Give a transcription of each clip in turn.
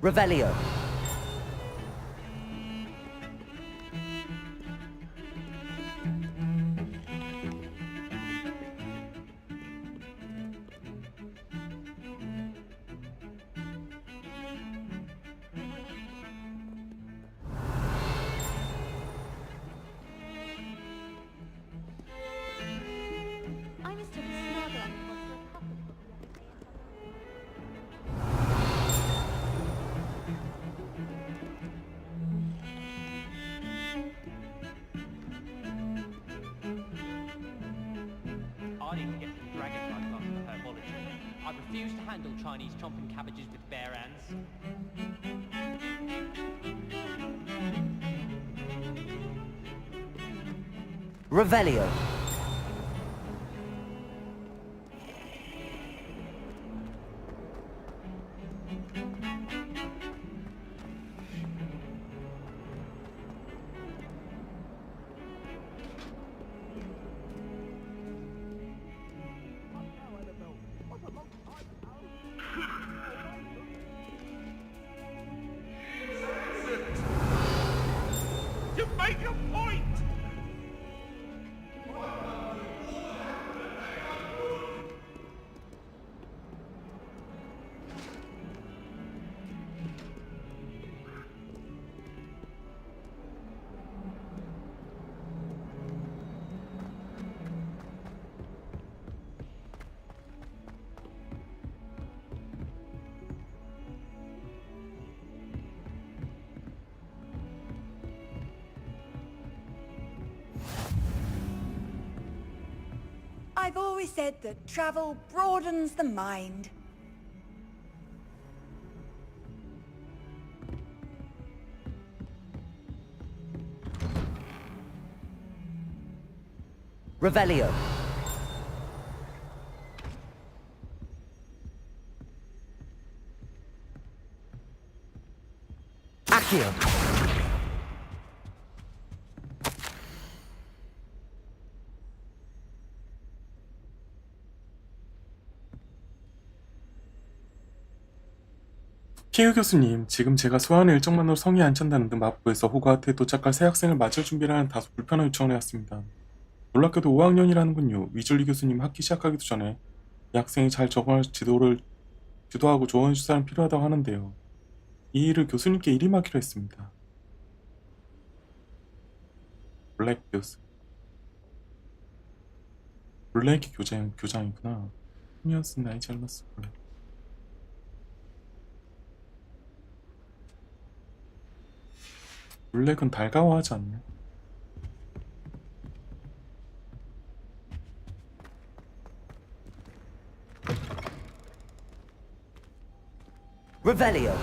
Revelio. I need to get some dragonfly plants for herbology. I refuse to handle Chinese chomping cabbages with bare hands. Revelio. You made your point! I've always said that travel broadens the mind. Revelio. Accio. 피우 교수님, 지금 제가 소환의 일정만으로 성이 안 찬다는 등 마법부에서 호그와트에 도착할 새 학생을 맞을 준비를 하는 다소 불편한 요청을 해왔습니다. 놀랍게도 5학년이라는군요. 위줄리 교수님 학기 시작하기도 전에 이 학생이 잘 적응할 지도하고 조언해 줄 사람이 필요하다고 하는데요. 이 일을 교수님께 일임하기로 했습니다. 블랙 교수. 블랙이 교장이구나. 히니어스 나이젤러스 블랙. 블랙은 달가워하지 않네. Revelio.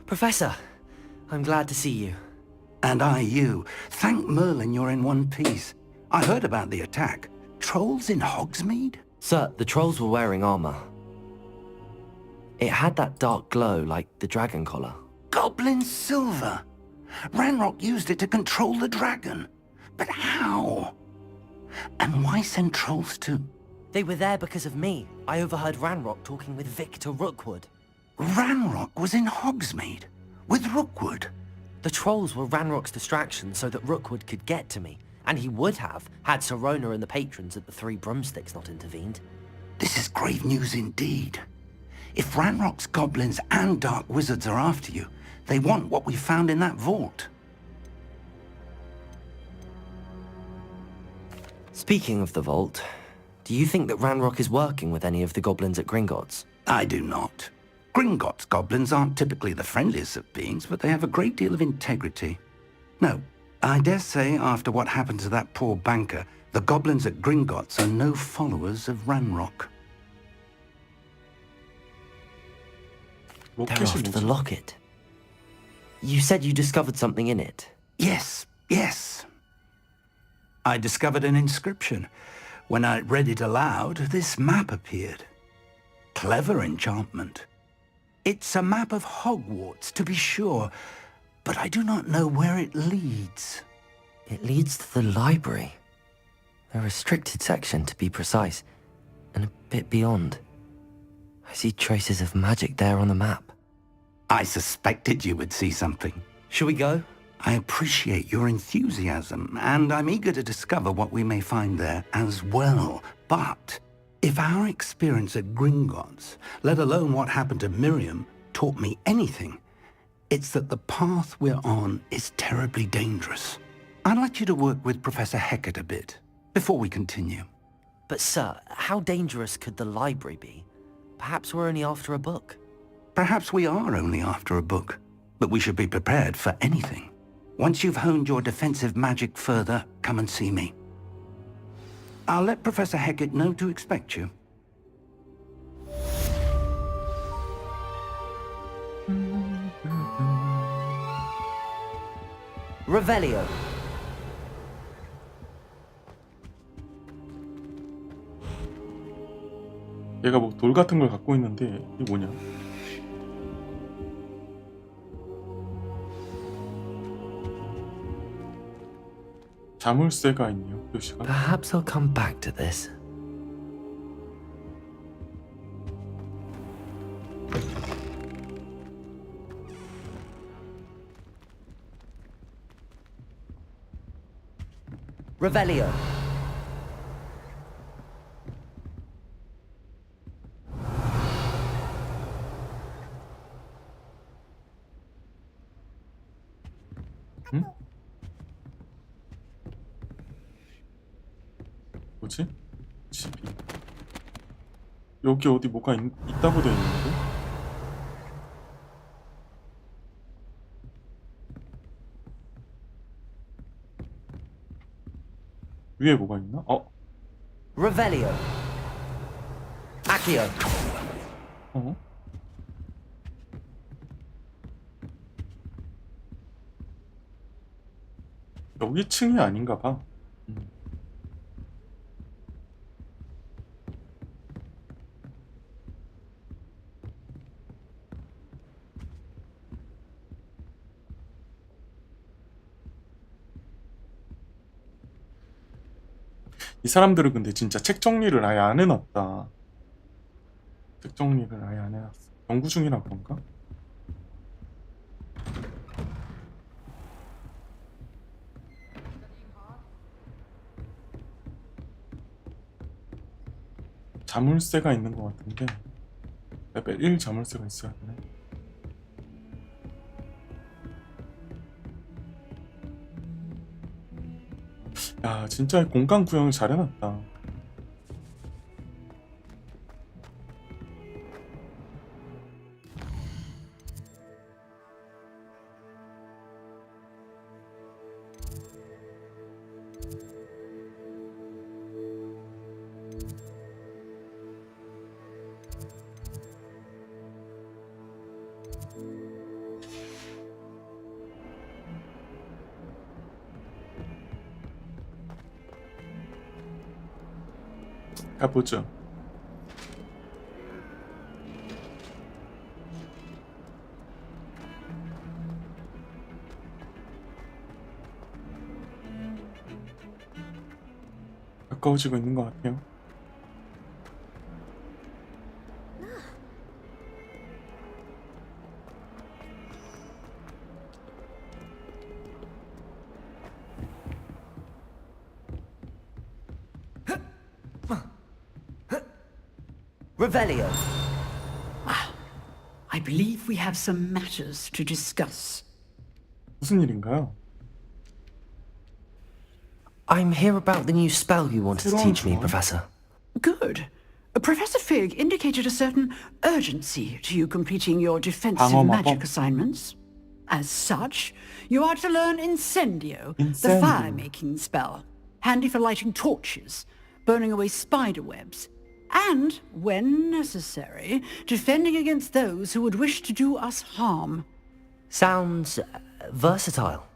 Professor, I'm glad to see you. And I you. Thank Merlin you're in one piece. I heard about the attack. Trolls in Hogsmeade? Sir, the trolls were wearing armor. It had that dark glow like the dragon collar. Goblin silver. Ranrock used it to control the dragon. But how? And why send trolls too? They were there because of me. I overheard Ranrock talking with Victor Rookwood. Ranrock was in Hogsmeade with Rookwood. The trolls were Ranrock's distraction so that Rookwood could get to me, and he would have had Sirona and the patrons at the Three Broomsticks not intervened. This is grave news indeed. If Ranrock's goblins and dark wizards are after you, they want what we found in that vault. Speaking of the vault, do you think that Ranrock is working with any of the goblins at Gringotts? I do not. Gringotts goblins aren't typically the friendliest of beings, but they have a great deal of integrity. No, I dare say after what happened to that poor banker, the goblins at Gringotts are no followers of Ranrock. They're after the locket. You said you discovered something in it. Yes, yes. I discovered an inscription. When I read it aloud, this map appeared. clever enchantment. It's a map of Hogwarts, to be sure, but I do not know where it leads. It leads to the library. A restricted section, to be precise, and a bit beyond. I see traces of magic there on the map. I suspected you would see something. Shall we go? I appreciate your enthusiasm, and I'm eager to discover what we may find there as well. But if our experience at Gringotts, let alone what happened to Miriam, taught me anything, it's that the path we're on is terribly dangerous. I'd like you to work with Professor Hecat a bit before we continue. But sir, how dangerous could the library be? Perhaps we're only after a book. Perhaps we are only after a book, but we should be prepared for anything. Once you've honed your defensive magic further, come and see me. I'll let Professor Hecat know to expect you. Revelio. 얘가 뭐 돌 같은 걸 갖고 있는데 이게 뭐냐? 자물쇠가 있네요. 표시가. Perhaps I'll come back to this. Revelio. 응? 뭐지? 집이 여기 어디 뭐가 있다고 되어 있는데? 위에 뭐가 있나? Revelio. Accio. 어? 여기 층이 아닌가 봐. 이 사람들은 근데 진짜 책 정리를 아예 안 해놨다. 책 정리를 아예 안 해놨어. 연구 중이라 그런가? 자물쇠가 있는 것 같은데 레벨 1 자물쇠가 있어야 되네. 야, 진짜 공간 구형을 잘 해놨다. 가보죠. 가까워지고 있는 것 같아요. Revelio. I believe we have some matters to discuss. 무슨 일인가요? I'm here about the new spell you wanted to teach me, Professor. Good. Professor Fig indicated a certain urgency to you completing your defensive 방어 magic 마법. assignments. As such, you are to learn Incendio, the Incendio. fire-making spell, handy for lighting torches, burning away spider webs, and, when necessary, defending against those who would wish to do us harm. Sounds versatile.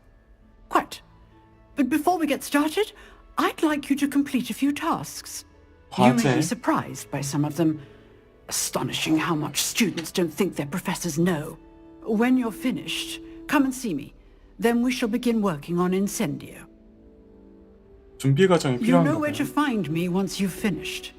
Quite. But before we get started, I'd like you to complete a few tasks. You may 과제. be surprised by some of them. Astonishing how much students don't think their professors know. When you're finished, come and see me. Then we shall begin working on Incendio. 준비 과정이 You 필요한가 know where to 봐요. find me once you've finished.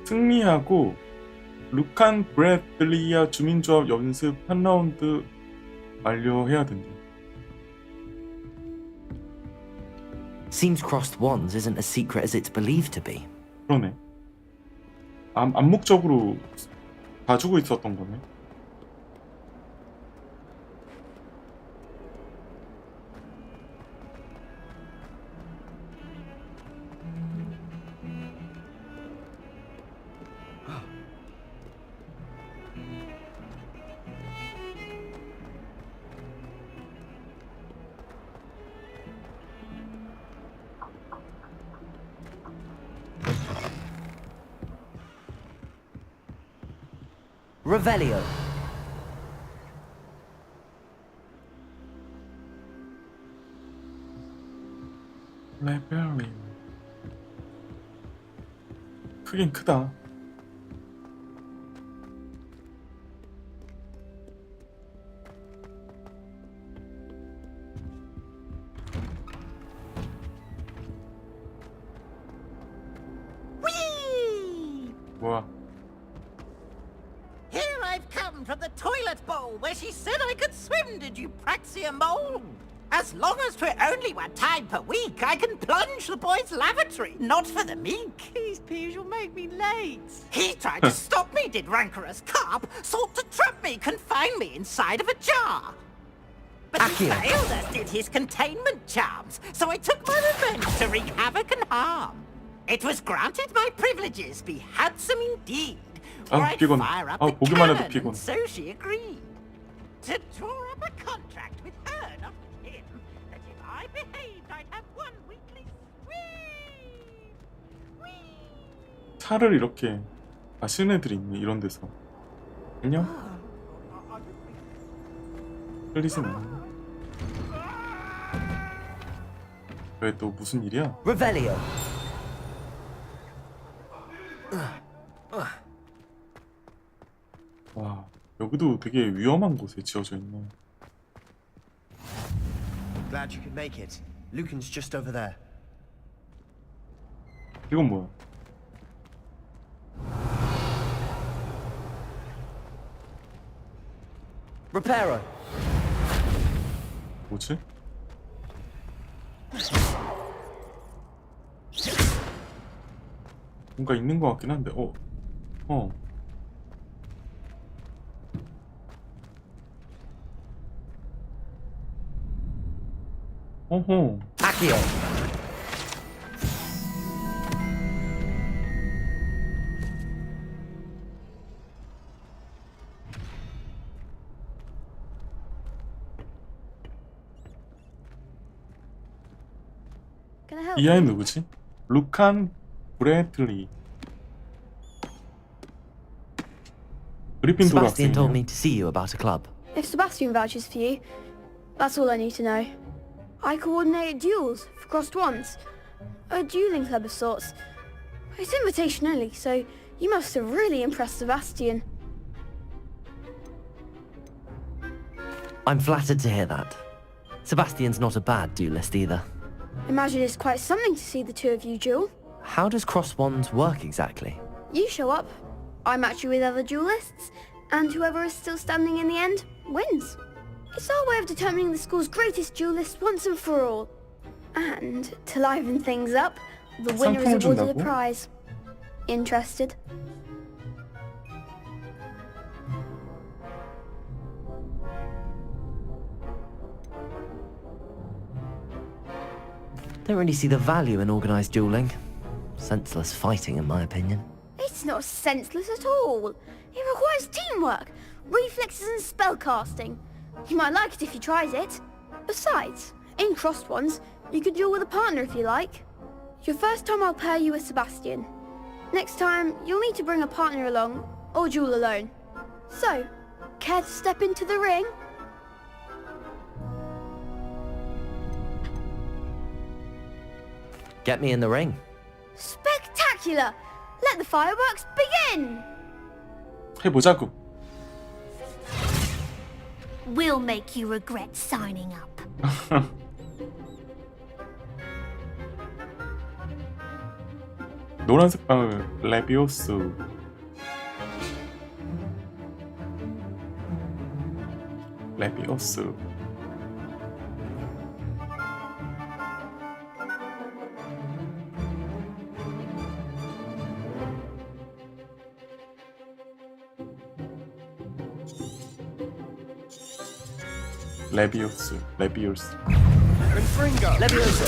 승리하고 루칸 브래들리아 주민조합 연습 한 라운드 완료해야 된대. Seems crossed wands isn't as secret as it's believed to be. 그러네. 암묵적으로 봐주고 있었던 거네. Revelio. 레벨링. 크긴 크다. 뭐야? Here I've come from the toilet bowl where she said I could swim, did you praxia mole? As long as 'twere only 1 time per week, I can plunge the boys' lavatory, not for the meek. These peas will make me late. He tried to stop me, did rancorous carp, sought to trap me, confine me inside of a jar. But he Accio. failed, as did his containment charms, so I took my revenge to wreak havoc and harm. It was granted my privileges be handsome indeed, or 아, I'd 피곤해. fire up 아, the 보기만 해도 cannon, 피곤해. so she agreed. To draw up a contract with her, not with him, that if I behaved, I'd have 1 weekly swing. 차를 이렇게 마시는 애들이 있네, 이런 데서. 안녕? 끌리진 않네. 왜 또 무슨 일이야? Revelio. 와, 여기도 되게 위험한 곳에 지어져 있네. Glad you could make it. Lucan's just over there. 이건 뭐야? Reparo. 뭐지? 뭔가 있는 것 같긴 한데, 어허. Accio. Can I help? 이 아이 누구지? 루칸 브래들리. 그리핀도르 Sebastian told me 학생이에요. to see you about a club. If Sebastian vouches for you, that's all I need to know. I coordinate duels for crossed wands. A dueling club of sorts. It's invitation only, so you must have really impressed Sebastian. I'm flattered to hear that. Sebastian's not a bad duelist either. Imagine it's quite something to see the two of you duel. How does cross wands work exactly? You show up, I match you with other duelists, and whoever is still standing in the end wins. It's our way of determining the school's greatest duelist once and for all. And to liven things up, the winner is 상품을 awarded a 준다고? prize. Interested? Don't really see the value in organised dueling. Senseless fighting, in my opinion. It's not senseless at all. It requires teamwork, reflexes and spellcasting. You might like it if you tried it. Besides, in crossed ones, you could duel with a partner if you like. Your first time I'll pair you with Sebastian. Next time, you'll need to bring a partner along, or duel alone. So, care to step into the ring? Get me in the ring. Spectacular! Let the fireworks begin! 해보자고. We'll make you regret signing up. 노란색 방울 레비오스. 레비오스. 레비오스. 레비오스.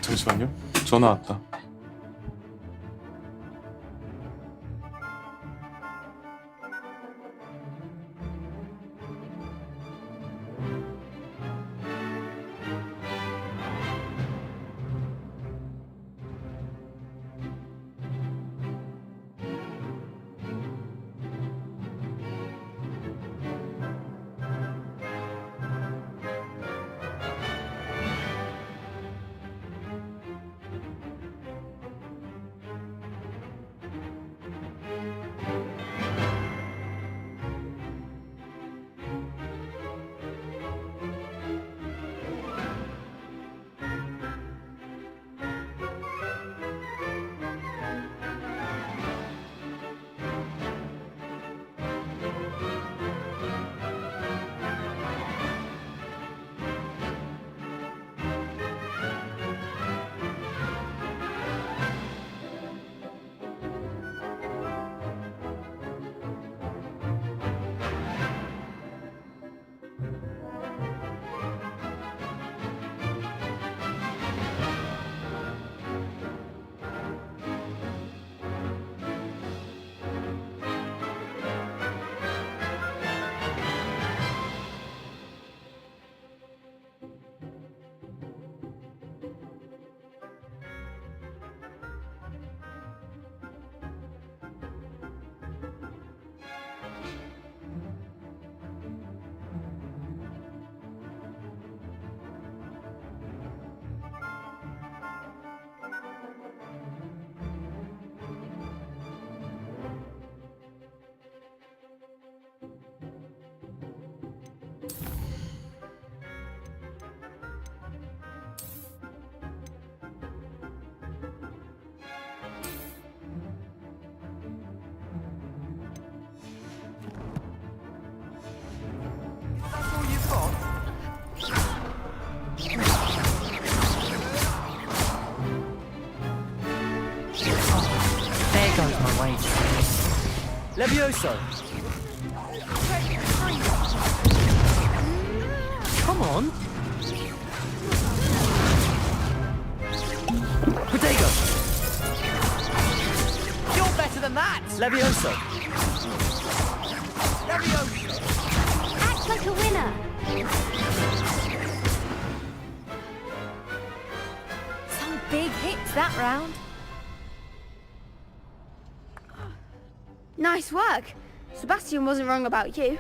잠시만요. 전화 왔다. There goes my wage. Levioso. Come on. Protego. You're better than that! Levioso. Act like a winner! Some big hits that round. Nice work. Sebastian wasn't wrong about you.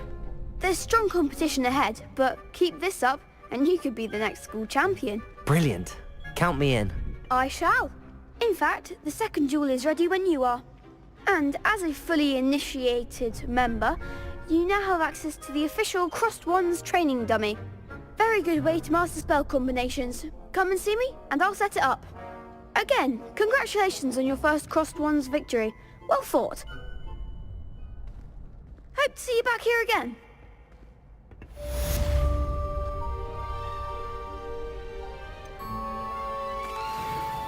There's strong competition ahead, but keep this up and you could be the next school champion. Brilliant. Count me in. I shall. In fact, the second duel is ready when you are. And as a fully initiated member, you now have access to the official Crossed Wands training dummy. Very good way to master spell combinations. Come and see me and I'll set it up. Again, congratulations on your first Crossed Wands victory. Well fought. Hope to see you back here again.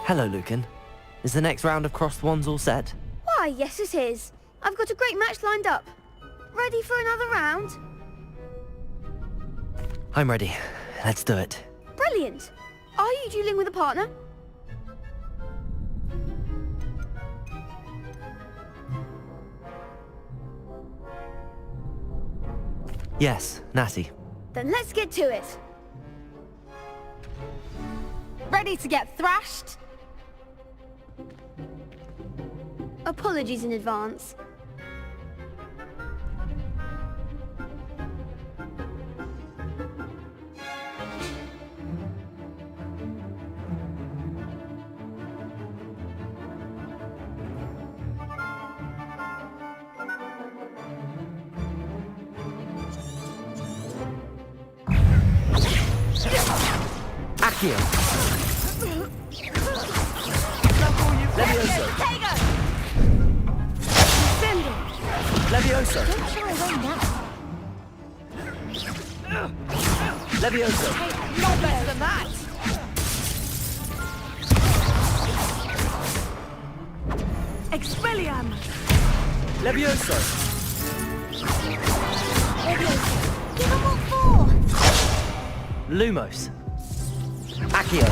Hello, Lucan. Is the next round of Crossed Wands all set? Why, yes it is. I've got a great match lined up. Ready for another round? I'm ready. Let's do it. Brilliant. Are you dueling with a partner? Yes, Natty. Then let's get to it. Ready to get thrashed? Apologies in advance. Accio. Levioso. Levioso. Don't shy away now. Levioso. Not better than that. Expelliarmus! Levioso. Give them what for? Lumos. Accio.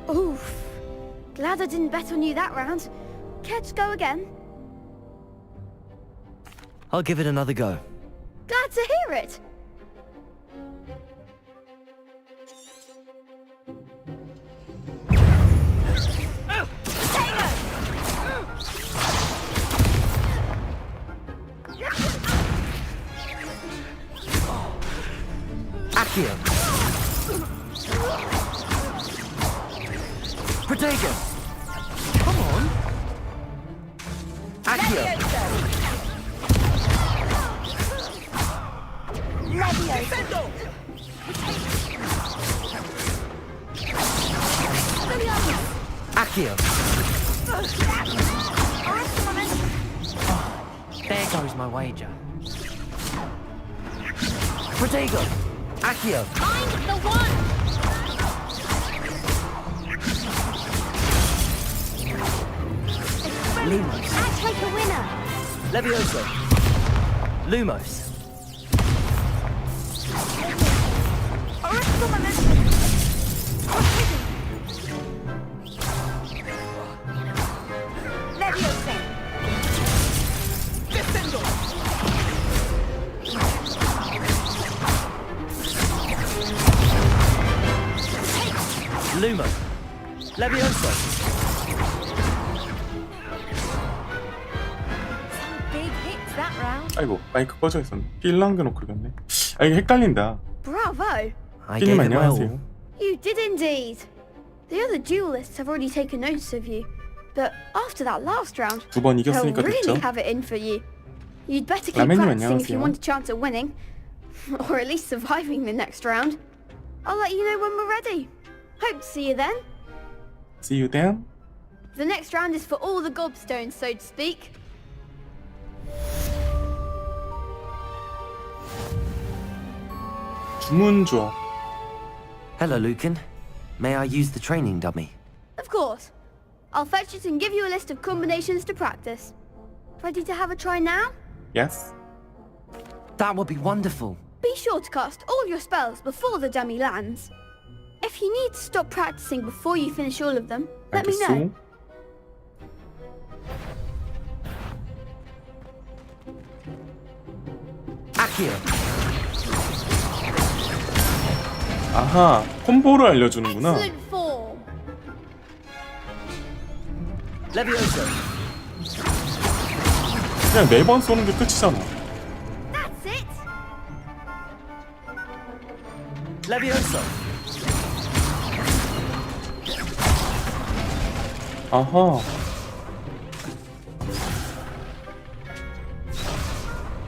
Oof. Glad I didn't bet on you that round. Care to go again? I'll give it another go. Glad to hear it. Accio. Protego. Come on. Accio. Accio. There goes my wager. Protego. Accio. Find the one! Lumos. Act like a winner! Levioso. Lumos. Lumo. Levioso. Some big hits that round. 아이고 마이크 꺼져 있었네. 삘 남겨놓고 그렸네. 아 이게 헷갈린다. Bravo! I 삐님 gave it my all. 안녕하세요. You did indeed. The other duelists have already taken notice of you, but after that last round, 두 번 they'll 이겼으니까 really 됐죠. have it in for you. You'd better keep 라멘님 practicing if you 안녕하세요. want a chance at winning, or at least surviving the next round. I'll let you know when we're ready. Hope to see you then. See you then. The next round is for all the gobstones, so to speak. 주문 조합. Hello, Lucan. May I use the training dummy? Of course. I'll fetch it and give you a list of combinations to practice. Ready to have a try now? Yes. That would be wonderful. Be sure to cast all your spells before the dummy lands. If you need to stop practicing before you finish all of them, let me know. 알겠소. Accio. 아하, 콤보를 알려주는구나. Excellent form. Levioso. 그냥 4번 쏘는 게 끝이잖아. That's it. Levioso. 아하.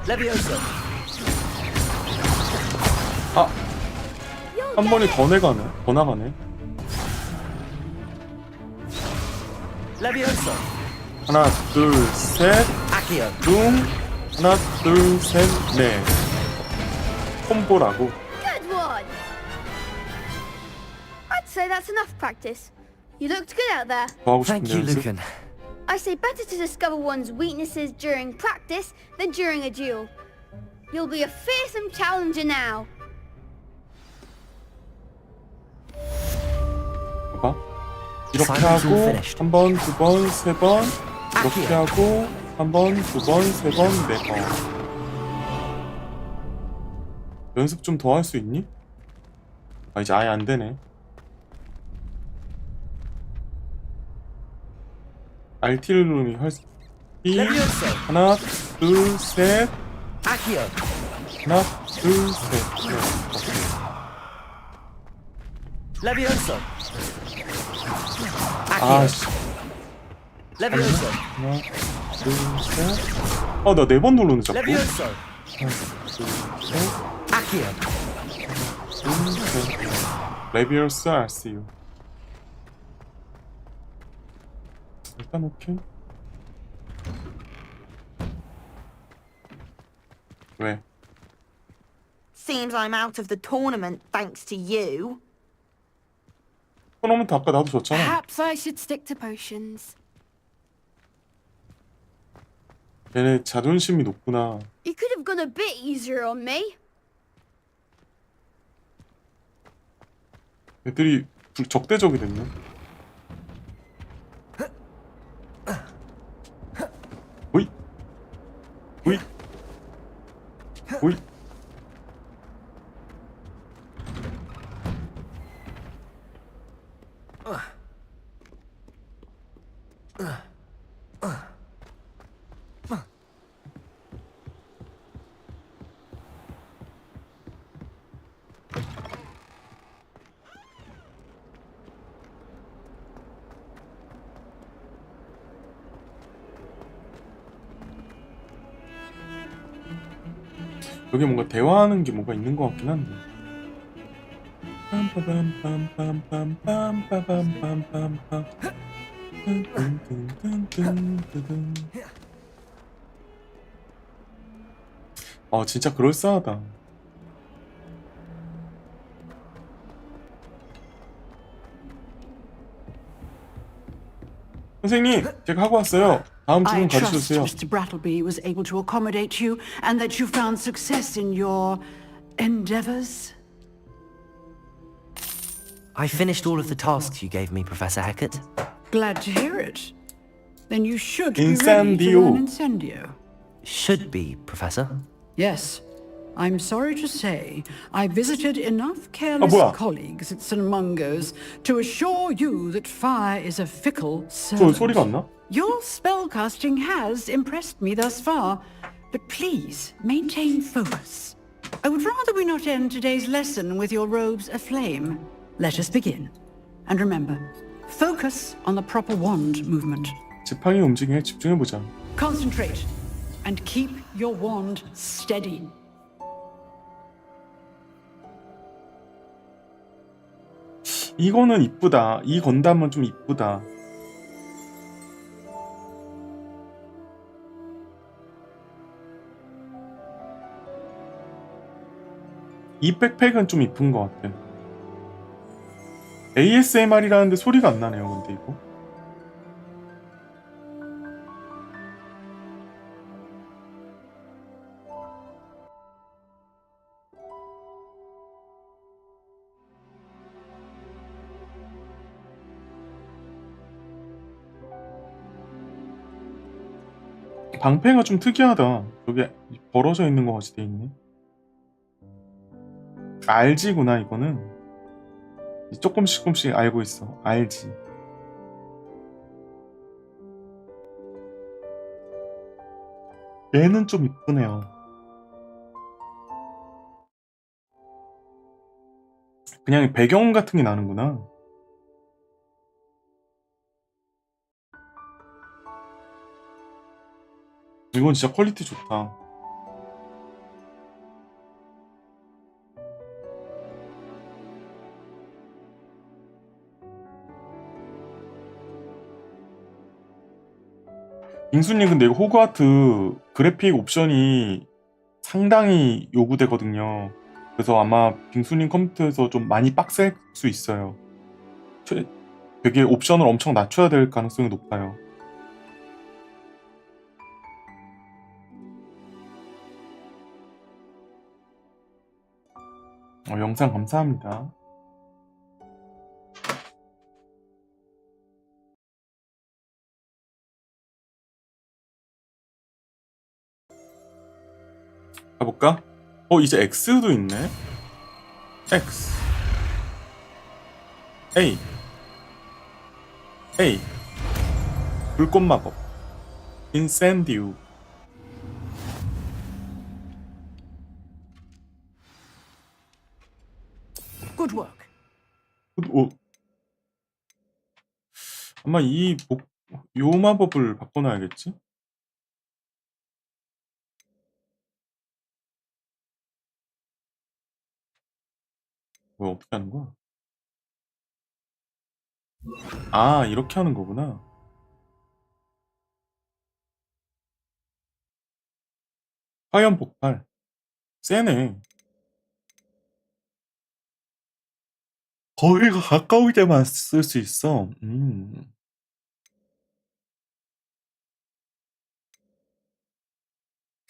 Levioso. 아, 한 번이 더 나가네. 더 나가네. Levioso. 하나, 둘, 셋, Accio. 둥. 하나, 둘, 셋, 넷. 콤보라고. Good one. I'd say that's enough practice. You looked good out there. 더 하고 Thank 싶은데 you, 연습. Lucan. I say better to discover one's weaknesses during practice than during a duel. You'll be a fearsome challenger now. 봐봐. 이렇게 Silence all 하고 finished. 한 번, 두 번, 세 번. 이렇게 하고 한 번, 두 번, 세 번, 네 번. 연습 좀 더 할 수 있니? 아 이제 아예 안 되네. RT를 누르면 할 수. Levioso. 하나, 둘, 셋. Accio. 하나, 둘, 셋. 네. Levioso. 아 Accio. 씨. Levioso. 하나, 둘, 셋. 나 4번 누르는 자꾸. Levioso. 하나, 둘, 셋. Accio. 둘, 셋. 레비어스 RCU. 일단 오케이. 왜? Seems I'm out of the tournament thanks to you. 토너먼트 아까 나도 졌잖아. Perhaps I should stick to potions. 얘네 자존심이 높구나. You could have gone a bit easier on me. 애들이 적대적이 됐네. 오이, 오이, 오이. 여기 뭔가 대화하는 게 뭐가 있는 것 같긴 한데. 진짜 그럴싸하다. 선생님, 제가 하고 왔어요. 다음 I 질문 trust 가르쳐주세요. Mr. Brattleby was able to accommodate you and that you found success in your endeavors. I finished all of the tasks you gave me, Professor Hackett. Glad to hear it. Then you should be ready to Incendio. learn Incendio. Should be, Professor. Yes. I'm sorry to say, I visited enough careless 뭐야? colleagues at St. Mungo's to assure you that fire is a fickle 저 servant. 소리가 안 나? Your spellcasting has impressed me thus far, but please maintain focus. I would rather we not end today's lesson with your robes aflame. Let us begin. And remember, focus on the proper wand movement. 지팡이 움직임에 집중해보자. Concentrate and keep your wand steady. 이거는 이쁘다. 이 건담은 좀 이쁘다. 이 백팩은 좀 이쁜 것 같아. ASMR이라는데 소리가 안 나네요. 근데 이거 방패가 좀 특이하다. 저게 벌어져 있는 것 같이 돼 있네. RG구나 이거는. 조금씩 알고 있어. RG. 얘는 좀 이쁘네요. 그냥 배경 같은 게 나는구나. 이건 진짜 퀄리티 좋다. 빙수님, 근데 이거 호그와트 그래픽 옵션이 상당히 요구되거든요. 그래서 아마 빙수님 컴퓨터에서 좀 많이 빡셀 수 있어요. 되게 옵션을 엄청 낮춰야 될 가능성이 높아요. 영상 감사합니다. 가볼까? 이제 X도 있네. X A 불꽃 마법 인센디우. Good work. 아마 이 요 마법을 바꿔놔야겠지? 뭐 어떻게 하는 거야? 아, 이렇게 하는 거구나. 화염 폭발. 세네. 거리가 가까울 때만 쓸 수 있어.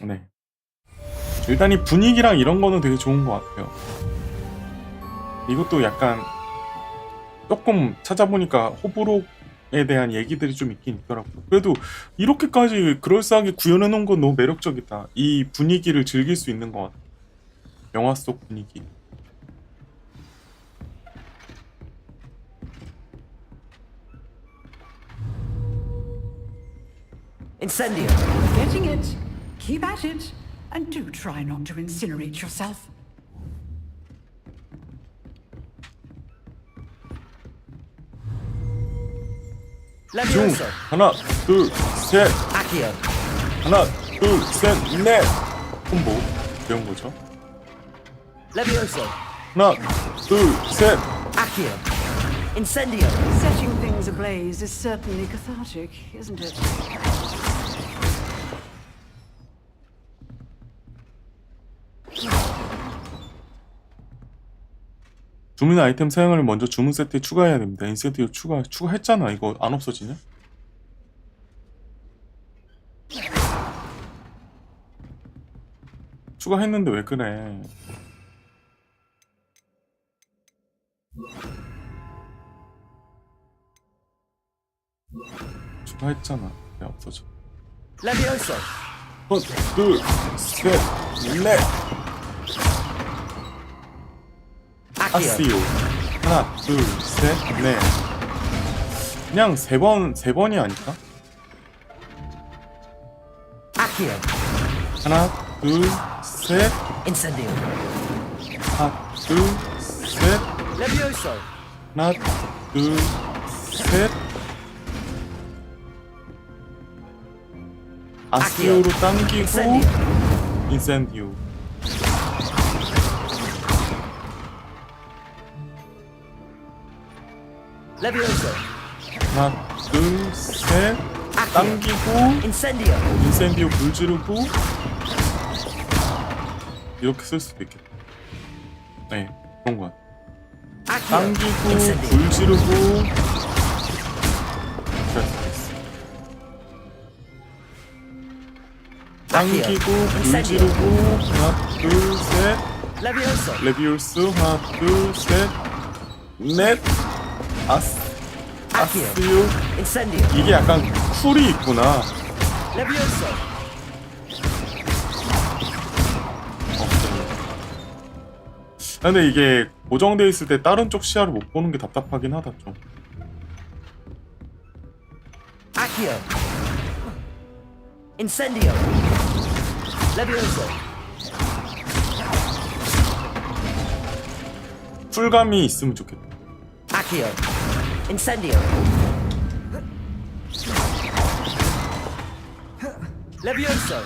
네. 일단 이 분위기랑 이런 거는 되게 좋은 것 같아요. 이것도 약간 조금 찾아보니까 호불호에 대한 얘기들이 좀 있긴 있더라고요. 그래도 이렇게까지 그럴싸하게 구현해 놓은 건 너무 매력적이다. 이 분위기를 즐길 수 있는 것 같아. 영화 속 분위기. Incendio. Getting it. Keep at it. And do try not to incinerate yourself. 중 Levioso. 하나 둘 셋 Accio. 하나 둘 셋 넷 콤보 배운 거죠. Levioso. 하나 둘 셋 Accio. Incendio. Setting things ablaze is certainly cathartic, isn't it? 주문 아이템 사용을 먼저 주문 세트에 추가해야 됩니다. 인센티브 추가했잖아. 이거 안 없어지냐? 추가했는데 왜 그래? 추가했잖아. 왜 없어져? Levioso. 하나 둘 셋 넷 Accio. 아스요. 하나 둘 셋 넷 그냥 세 번이 아닐까? Accio. 하나 둘 셋 Incendio. 하나 둘 셋 Levioso. 하나 둘 셋 아스요로 당기고 Incendio. 인센디오. Levioso. 하나 둘 셋 당기고 Incendio. 인센디오 불 지르고 이렇게 쓸 수도 있겠다. 네, 그런 것 같아. Accio. 당기고 Incendio. 불 지르고 이렇게 할 수도 있어. 당기고 불 지르고 하나 둘 셋 Levioso. 레비울스 하나 둘 셋 넷 Accio. 아스요. Incendio. 이게 약간 쿨이 있구나. Levioso. 근데 이게 고정돼 있을 때 다른 쪽 시야를 못 보는 게 답답하긴 하다 좀. Accio. Incendio. Levioso. 쿨감이 있으면 좋겠다. Accio. Incendio. Levioso.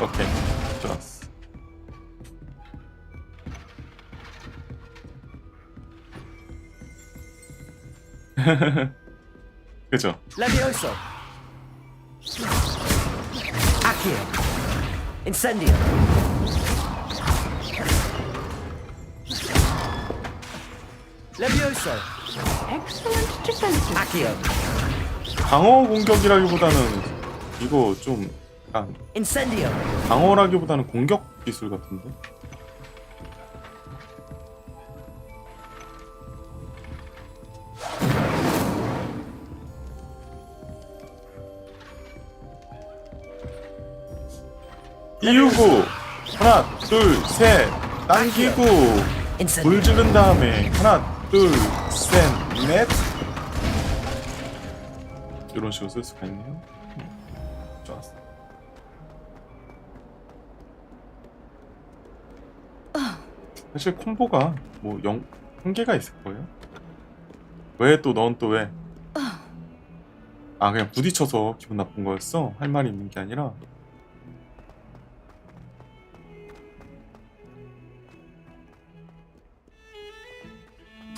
오케이, 좋았어. 그죠? Levioso. Accio. Incendio. Levioso. Excellent defensive. Accio. 방어 공격이라기보다는 이거 좀 약간 Incendio. 방어라기보다는 공격 기술 같은데? 띄우고 하나 둘 셋 당기고 불 지른 다음에 하나 둘 셋 넷 이런 식으로 쓸 수가 있네요. 좋았어. 사실 콤보가 뭐 한계가 있을 거예요. 왜 또 넌 또 왜? 아, 그냥 부딪혀서 기분 나쁜 거였어? 할 말이 있는 게 아니라?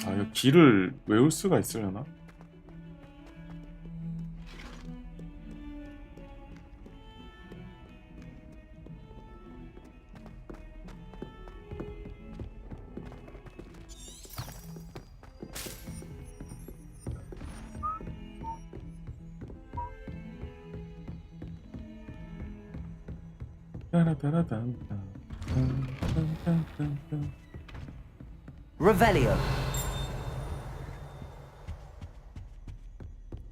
아, 이거 길을 외울 수가 있으려나? Revelio.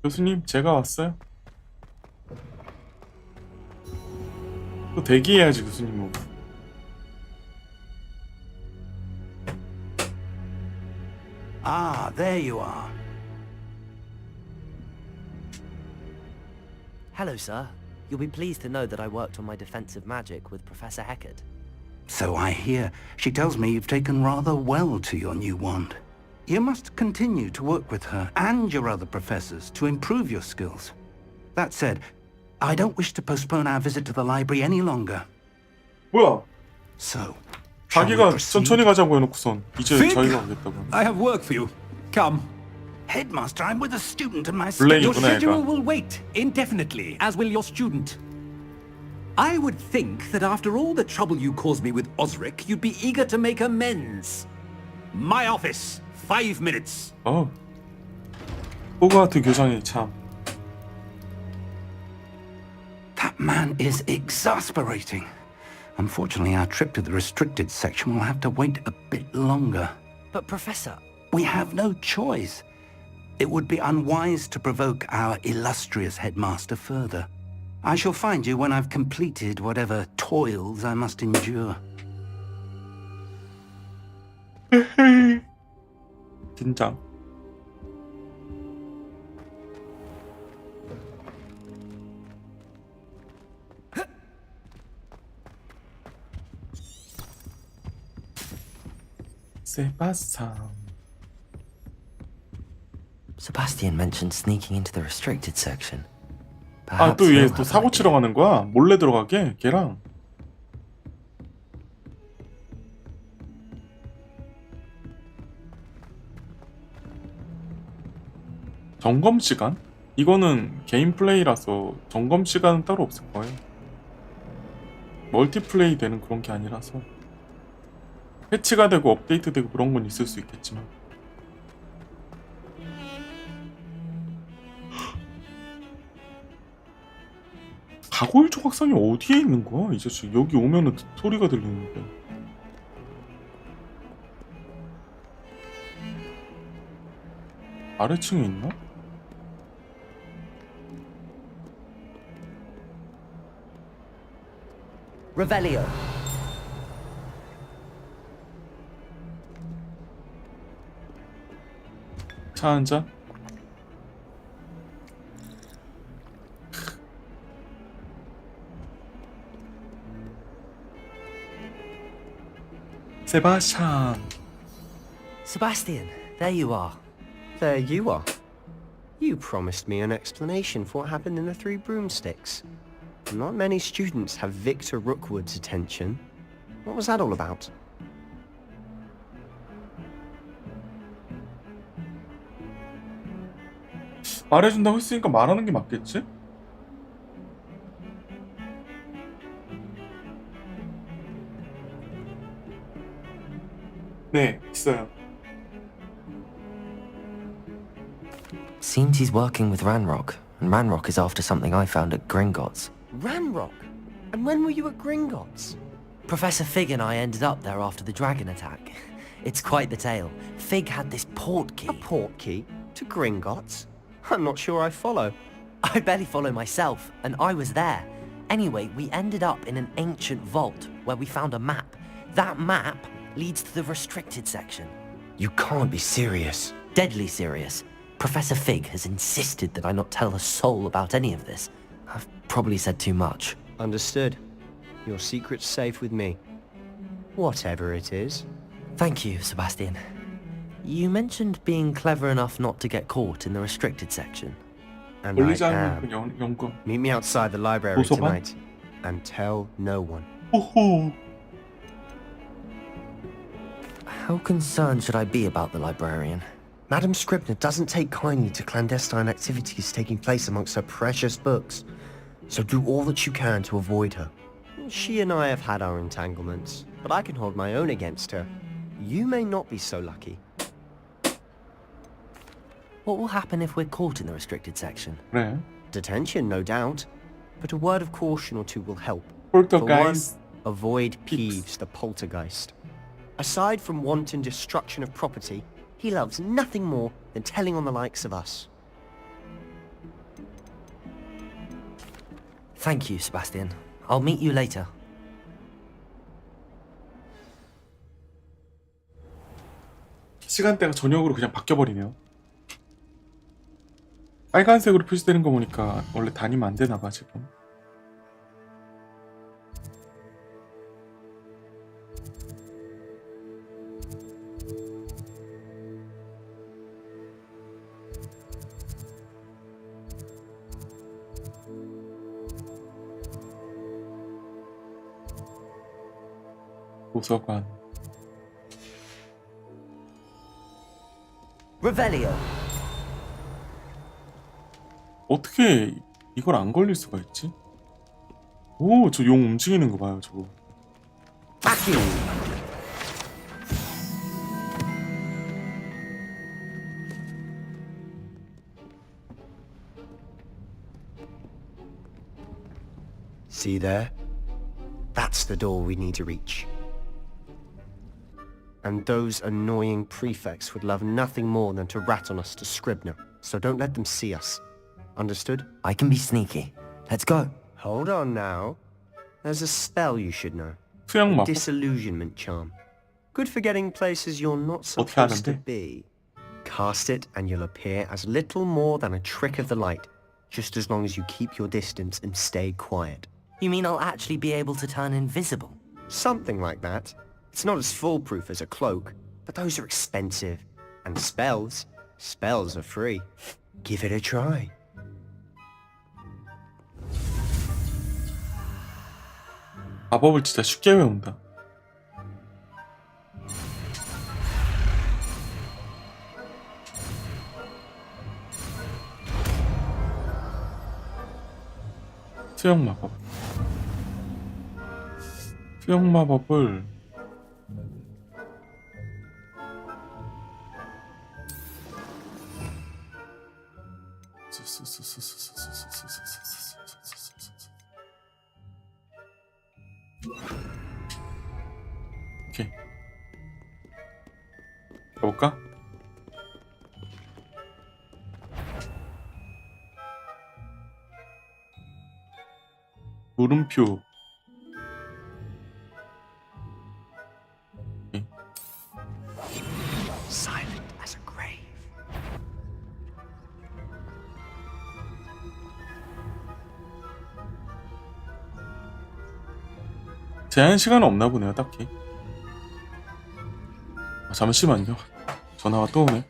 교수님, 제가 왔어요. 또 대기해야지, 교수님. Ah, there you are. Hello, sir. You'll be pleased to know that I worked on my defensive magic with Professor Heckard. So I hear. She tells me you've taken rather well to your new wand. You must continue to work with her and your other professors to improve your skills. That said, I don't wish to postpone our visit to the library any longer. 뭐야? So, 자기가 천천히 가자고 해놓고선 이제 Fig? 저희가 오겠다고. I have work for you. Come. Headmaster, I'm with a student and my 블레이구나, Your 얘가. schedule will wait indefinitely, as will your student. I would think that after all the trouble you caused me with Osric, you'd be eager to make amends. My office, 5 minutes. 호그와트 교장이 참. That man is exasperating. Unfortunately, our trip to the restricted section will have to wait a bit longer. But, Professor... We have no choice. It would be unwise to provoke our illustrious headmaster further. I shall find you when I've completed whatever toils I must endure. 진짜. Sebastian mentioned sneaking into the restricted section. 아, 또 얘 또 사고 치러 가는 거야? 몰래 들어가게? 걔랑? 점검 시간? 이거는 개인 플레이라서 점검 시간은 따로 없을 거예요. 멀티플레이 되는 그런 게 아니라서. 패치가 되고 업데이트 되고 그런 건 있을 수 있겠지만. 가골 조각상이 어디에 있는 거야? 이 자식 여기 오면은 소리가 들리는데. 아래층에 있나? Revelio. 차 한 잔? Sebastian. Sebastian, there you are. There you are. You promised me an explanation for what happened in the Three Broomsticks. Not many students have Victor Rookwood's attention. What was that all about? 말해준다고 했으니까 말하는 게 맞겠지? 네, 있어요. Seems he's working with Ranrock, and Ranrock is after something I found at Gringotts. Ranrock? And when were you at Gringotts? Professor Fig and I ended up there after the dragon attack. It's quite the tale. Fig had this port key. A port key? To Gringotts? I'm not sure I follow. I barely follow myself, and I was there. Anyway, we ended up in an ancient vault where we found a map. That map leads to the restricted section. You can't be serious. Deadly serious. Professor Fig has insisted that I not tell a soul about any of this. I've probably said too much. Understood. Your secret's safe with me. Whatever it is. Thank you, Sebastian. You mentioned being clever enough not to get caught in the restricted section. And I 걸리지 않는 am. 그 영광. Meet me outside the library 도서관? tonight and tell no one. 호호. How concerned should I be about the librarian? Madam Scribner doesn't take kindly to clandestine activities taking place amongst her precious books, so do all that you can to avoid her. She and I have had our entanglements, but I can hold my own against her. You may not be so lucky. What will happen if we're caught in the restricted section? 그래. Detention, no doubt, but a word of caution or two will help. 폴터가이스트. For one, avoid Peeves the poltergeist. Aside from wanton destruction of property, he loves nothing more than telling on the likes of us. Thank you, Sebastian. I'll meet you later. 시간대가 저녁으로 그냥 바뀌어버리네요. 빨간색으로 표시되는 거 보니까 원래 다니면 안 되나 봐 지금. 도서관. Revelio. 어떻게 이걸 안 걸릴 수가 있지? 오, 저 용 움직이는 거 봐요, 저거. Vacuum. See there? That's the door we need to reach. And those annoying prefects would love nothing more than to rat on us to Scribner, so don't let them see us. Understood? I can be sneaky. Let's go. Hold on now. There's a spell you should know. 수영 A 마법. disillusionment charm. Good for getting places you're not 어떻게 supposed to 하는데? be. Cast it and you'll appear as little more than a trick of the light, just as long as you keep your distance and stay quiet. You mean I'll actually be able to turn invisible? Something like that. It's not as foolproof as a cloak, but those are expensive. And spells are free. Give it a try. 마법을 진짜 쉽게 외운다. 수영 마법. 수영 마법을 오케이. 가볼까? 물음표. 오케이. Silent as a grave. 제한 시간은 없나 보네요, 딱히. 아, 잠시만요. 전화가 또 오네.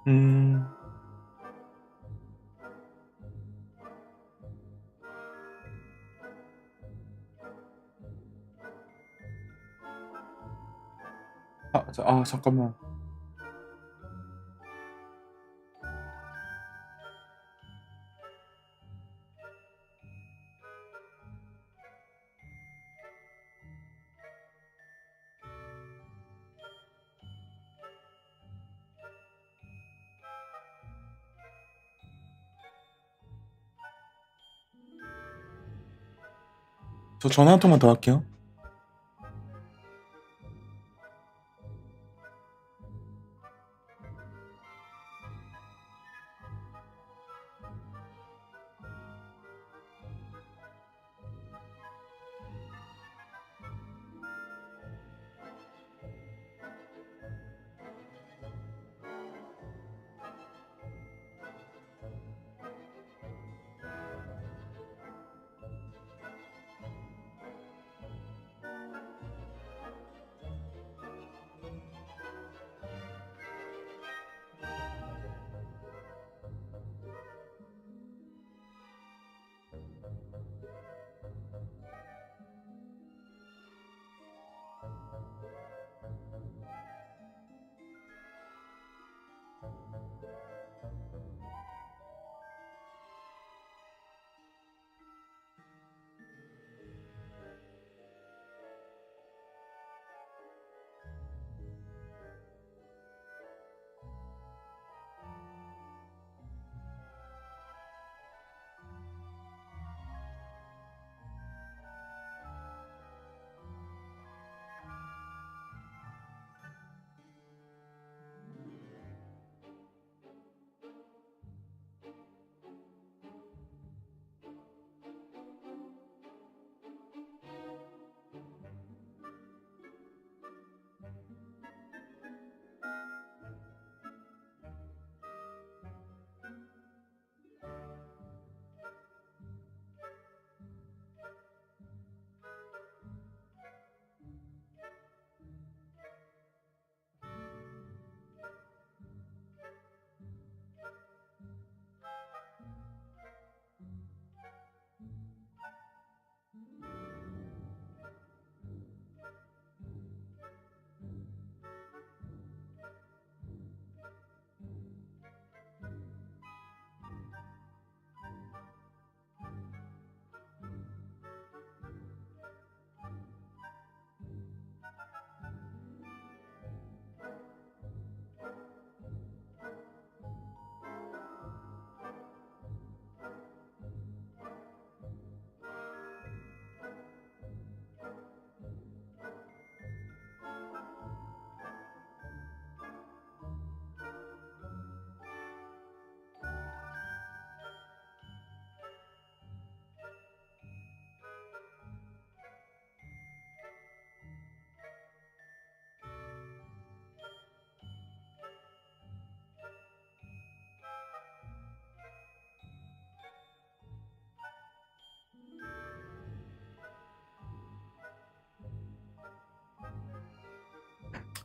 음. 잠깐만. 저 전화 한 통만 더 할게요.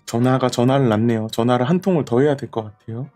전화가 전화를 놨네요. 전화를 한 통을 더 해야 될 것 같아요.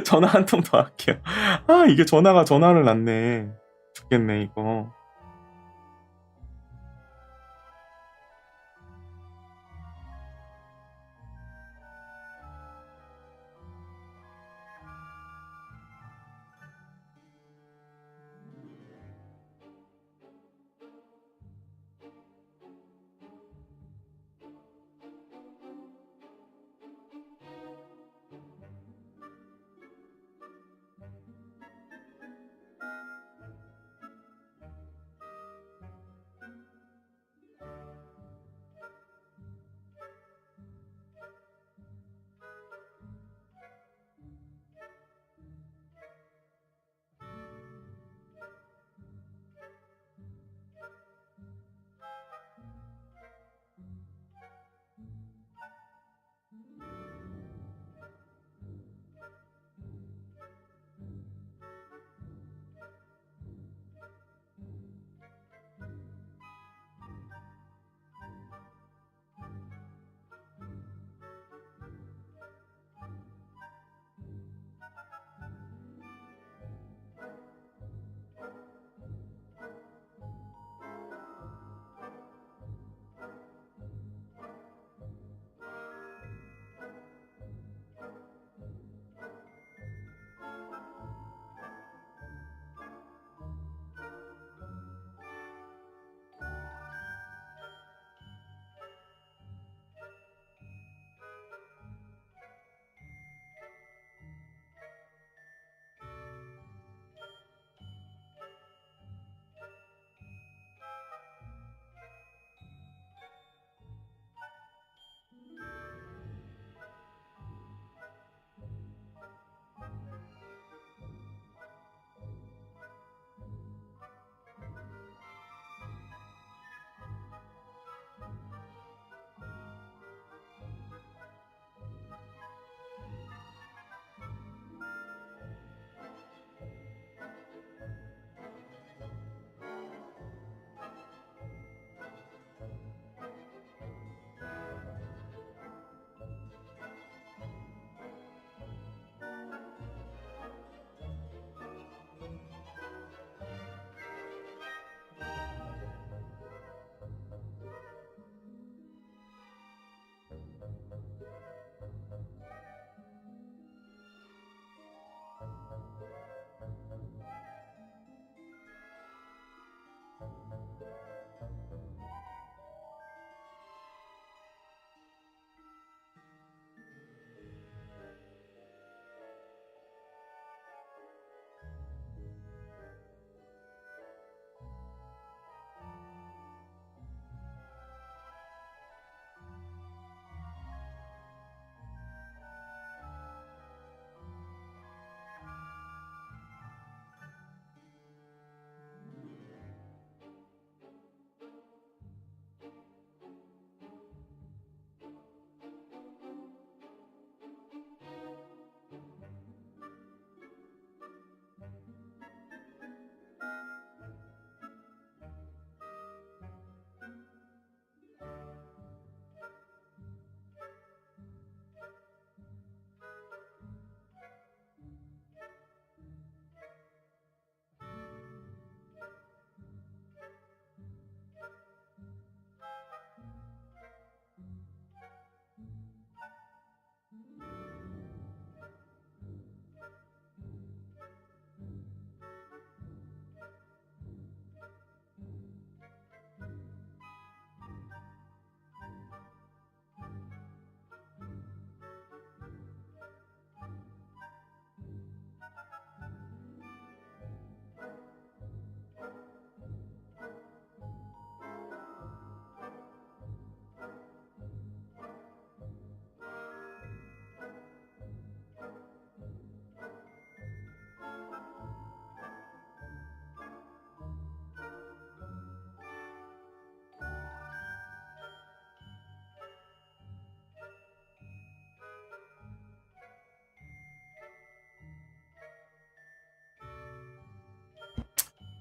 전화 한 통 더 할게요. 이게 전화가 전화를 놨네. 죽겠네, 이거.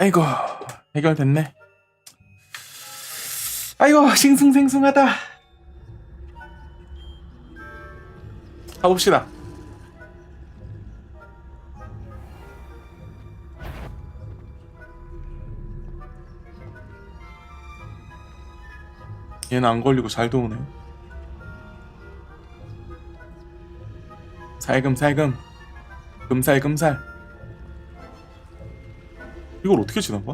아이고, 해결됐네. 아이고, 싱숭생숭하다. 가봅시다. 얘는 안 걸리고 잘 도우네. 살금살금, 금살금살. 이걸 어떻게 지나가?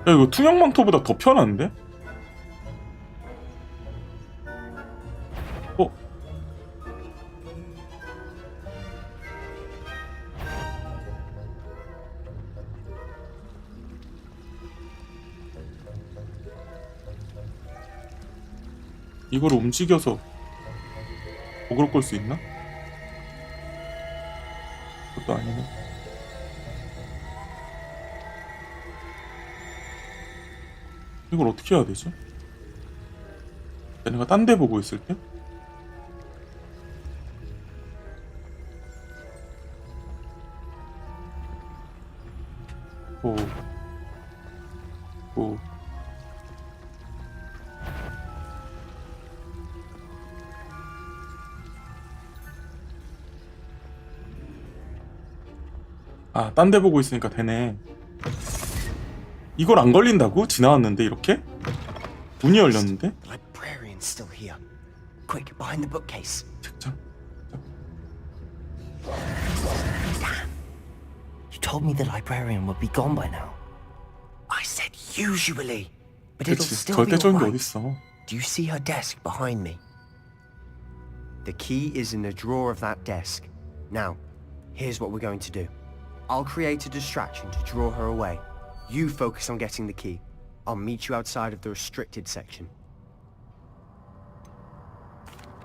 야, 이거 투명망토보다 더 편한데? 어? 이걸 움직여서 어그로 끌 수 있나? 그것도 아니네. 이걸 어떻게 해야 되지? 내가 딴 데 보고 있을 때? 오. 오. 아, 딴 데 보고 있으니까 되네. 이걸 안 걸린다고? 지나왔는데 이렇게? 문이 열렸는데? Librarian's still here. Quick, behind the bookcase. 책장. Damn. You told me the librarian would be gone by now. I said usually, but it'll 그치, still be 절대적인 게 alright. 어딨어. Do you see her desk behind me? The key is in the drawer of that desk. Now, here's what we're going to do. I'll create a distraction to draw her away. You focus on getting the key. I'll meet you outside of the restricted section.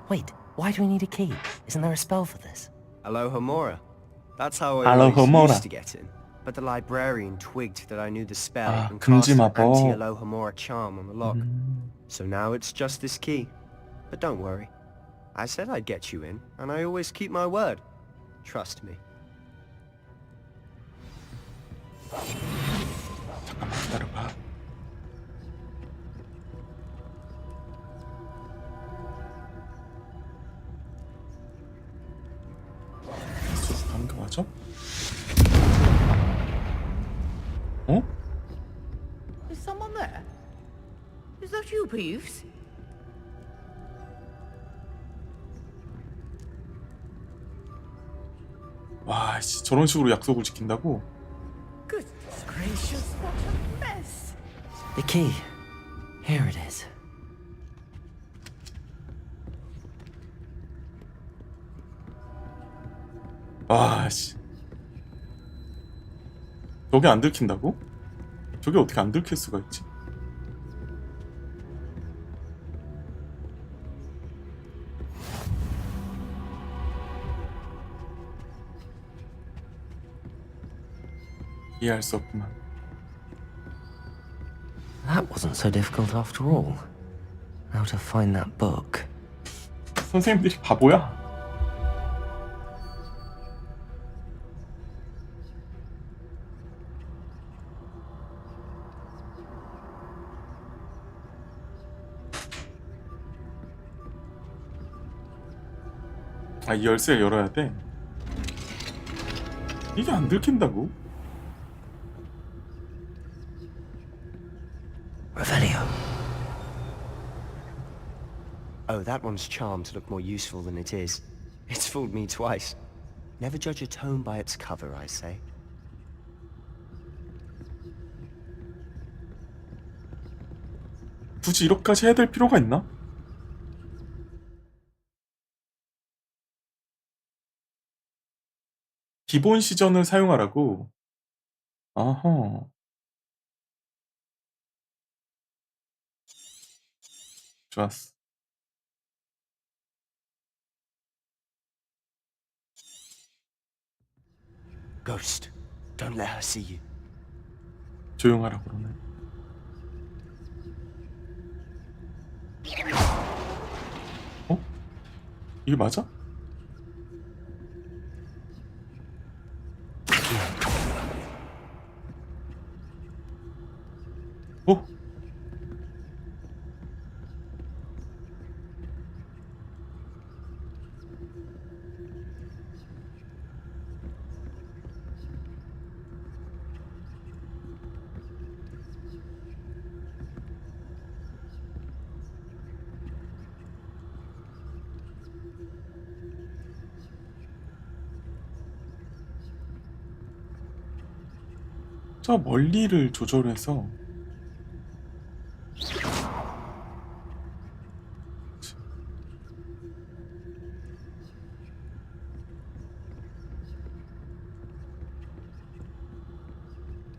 Wait, why do we need a key? Isn't there a spell for this? Alohomora. That's how I Alohomora. always used to get in. But the librarian twigged that I knew the spell 아, and cast 금지 an 마법. anti-Alohomora charm on the lock. So now it's just this key. But don't worry. I said I'd get you in, and I always keep my word. Trust me. 잠깐만 기다려봐. 저쪽 가는 거 맞아? 어? Is someone there? Is that you, Peeves? 와, 씨, 저런 식으로 약속을 지킨다고? Goodness gracious, what a mess. The key. Here it is. 와, 씨. 저게 안 들킨다고? 저게 어떻게 안 들킬 수가 있지? 이해할 수 없구만. That wasn't so difficult after all. How to find that book. 선생님들이 바보야? 아, 이 열쇠를 열어야 돼? 이게 안 들킨다고? Revelio. Oh, that one's charmed to look more useful than it is. It's fooled me twice. Never judge a tome by its cover, I say. 굳이 이렇게까지 해야 될 필요가 있나? 기본 시전을 사용하라고? 아하. 좋았어. Ghost, don't let her see you. 조용하라고 그러네. 어? 이게 맞아? 저 멀리를 조절해서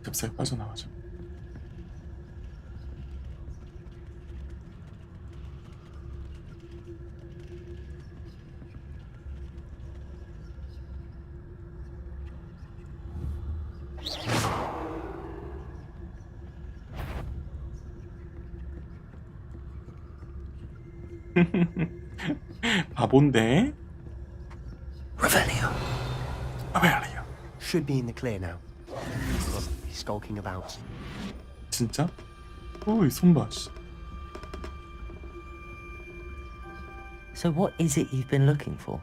캡사에 빠져나가죠. 바본데? Revelio. Revelio. Should be in the clear now. He's skulking about. 진짜? 오이 손봐. 씨. So what is it you've been looking for?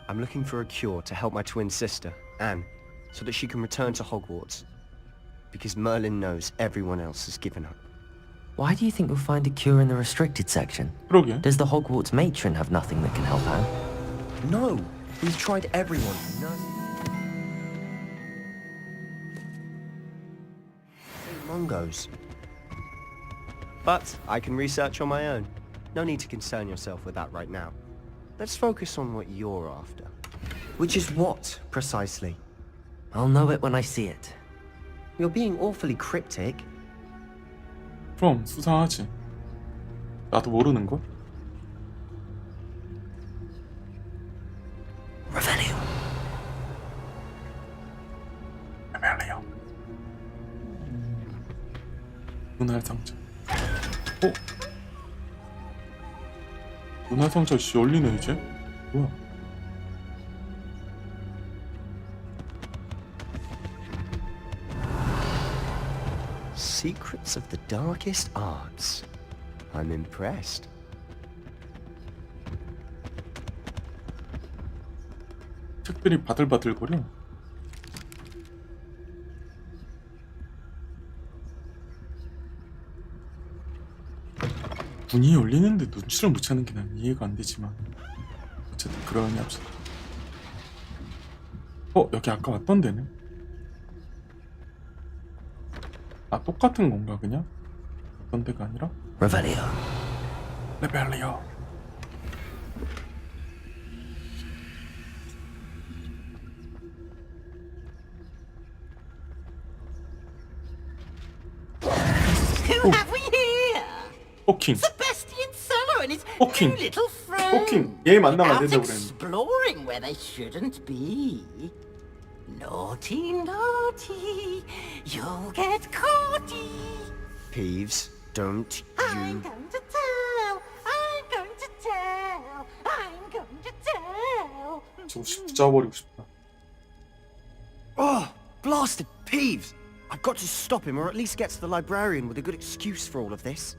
I'm looking for a cure to help my twin sister, Anne, so that she can return to Hogwarts. Because Merlin knows everyone else has given up. Why do you think you'll find a cure in the restricted section? 그러게. Does the Hogwarts matron have nothing that can help Anne? No! We've tried everyone. None. Mongos. But I can research on my own. No need to concern yourself with that right now. Let's focus on what you're after. Which is what, precisely? I'll know it when I see it. You're being awfully cryptic. 그럼 수상하지. 나도 모르는 거? Revelio. Revelio. 문화의 상자. 문화 상자 씨 열리네 이제? 뭐야? Secrets of the darkest arts. I'm impressed. 책들이 바들바들거려. 문이 열리는데 눈치를 못 채는 게 난 이해가 안 되지만 어쨌든 그러니 합시다. 여기 아까 왔던 데네. 아 똑같은 건가 그냥? 어떤 데가 아니라? Revelio. 레벨리오. Who have we here? 호킹. Sebastian Cellar and his Hoking. two little friends. 호킹. 얘 만나면 안 Out 된다고 그랬는데. exploring where they shouldn't be. Naughty, naughty, you'll get caughty. Peeves, don't I'm you... going to tell. I'm going to tell. I'm going to tell. 저거 잡아버리고 싶다. Oh, blasted Peeves! I've got to stop him, or at least get to the librarian with a good excuse for all of this.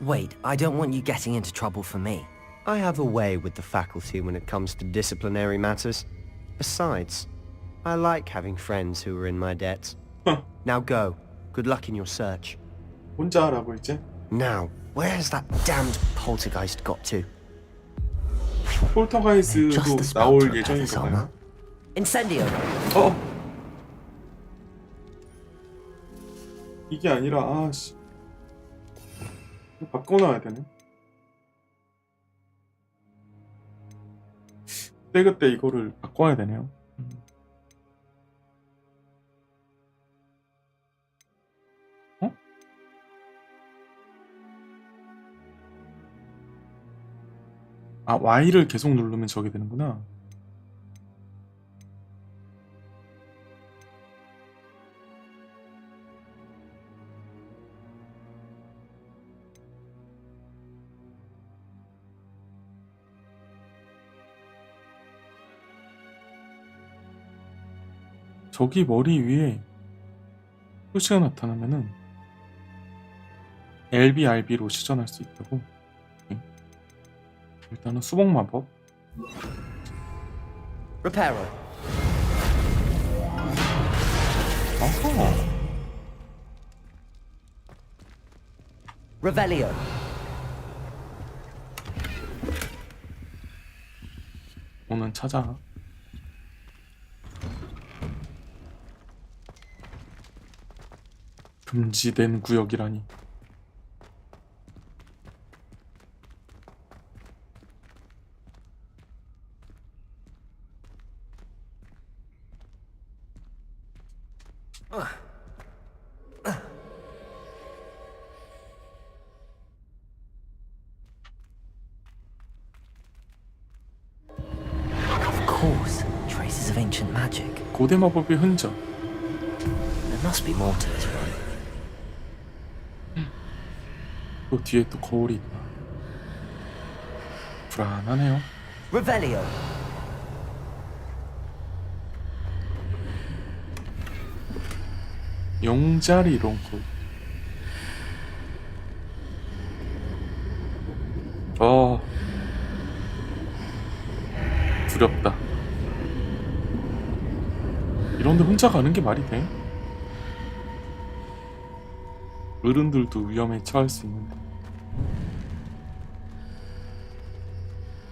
Wait, I don't want you getting into trouble for me. I have a way with the faculty when it comes to disciplinary matters. Besides, I like having friends who are in my debt. Now go. Good luck in your search. 혼자 하라고 이제? Now, where's that damned poltergeist got to? 폴터가이스도 나올 예정인가 봐요. Incendio. 이게 아니라 아씨 바꿔놔야 되네. 그때 이거를 바꿔야 되네요. 아 Y를 계속 누르면 저게 되는구나. 저기 머리 위에 표시가 나타나면은 LBRB로 시전할 수 있다고. 일단은 수복 마법. Reparo. 어허. Revelio. 오는 찾아. 금지된 구역이라니. Of course, traces of ancient magic. 고대 마법의 흔적. There must be more to this one. 또 뒤에 또 거울이 있다. 불안하네요. Revelio. 영자리 롱코. 두렵다. 이런데 혼자 가는 게 말이 돼? 어른들도 위험에 처할 수 있는데.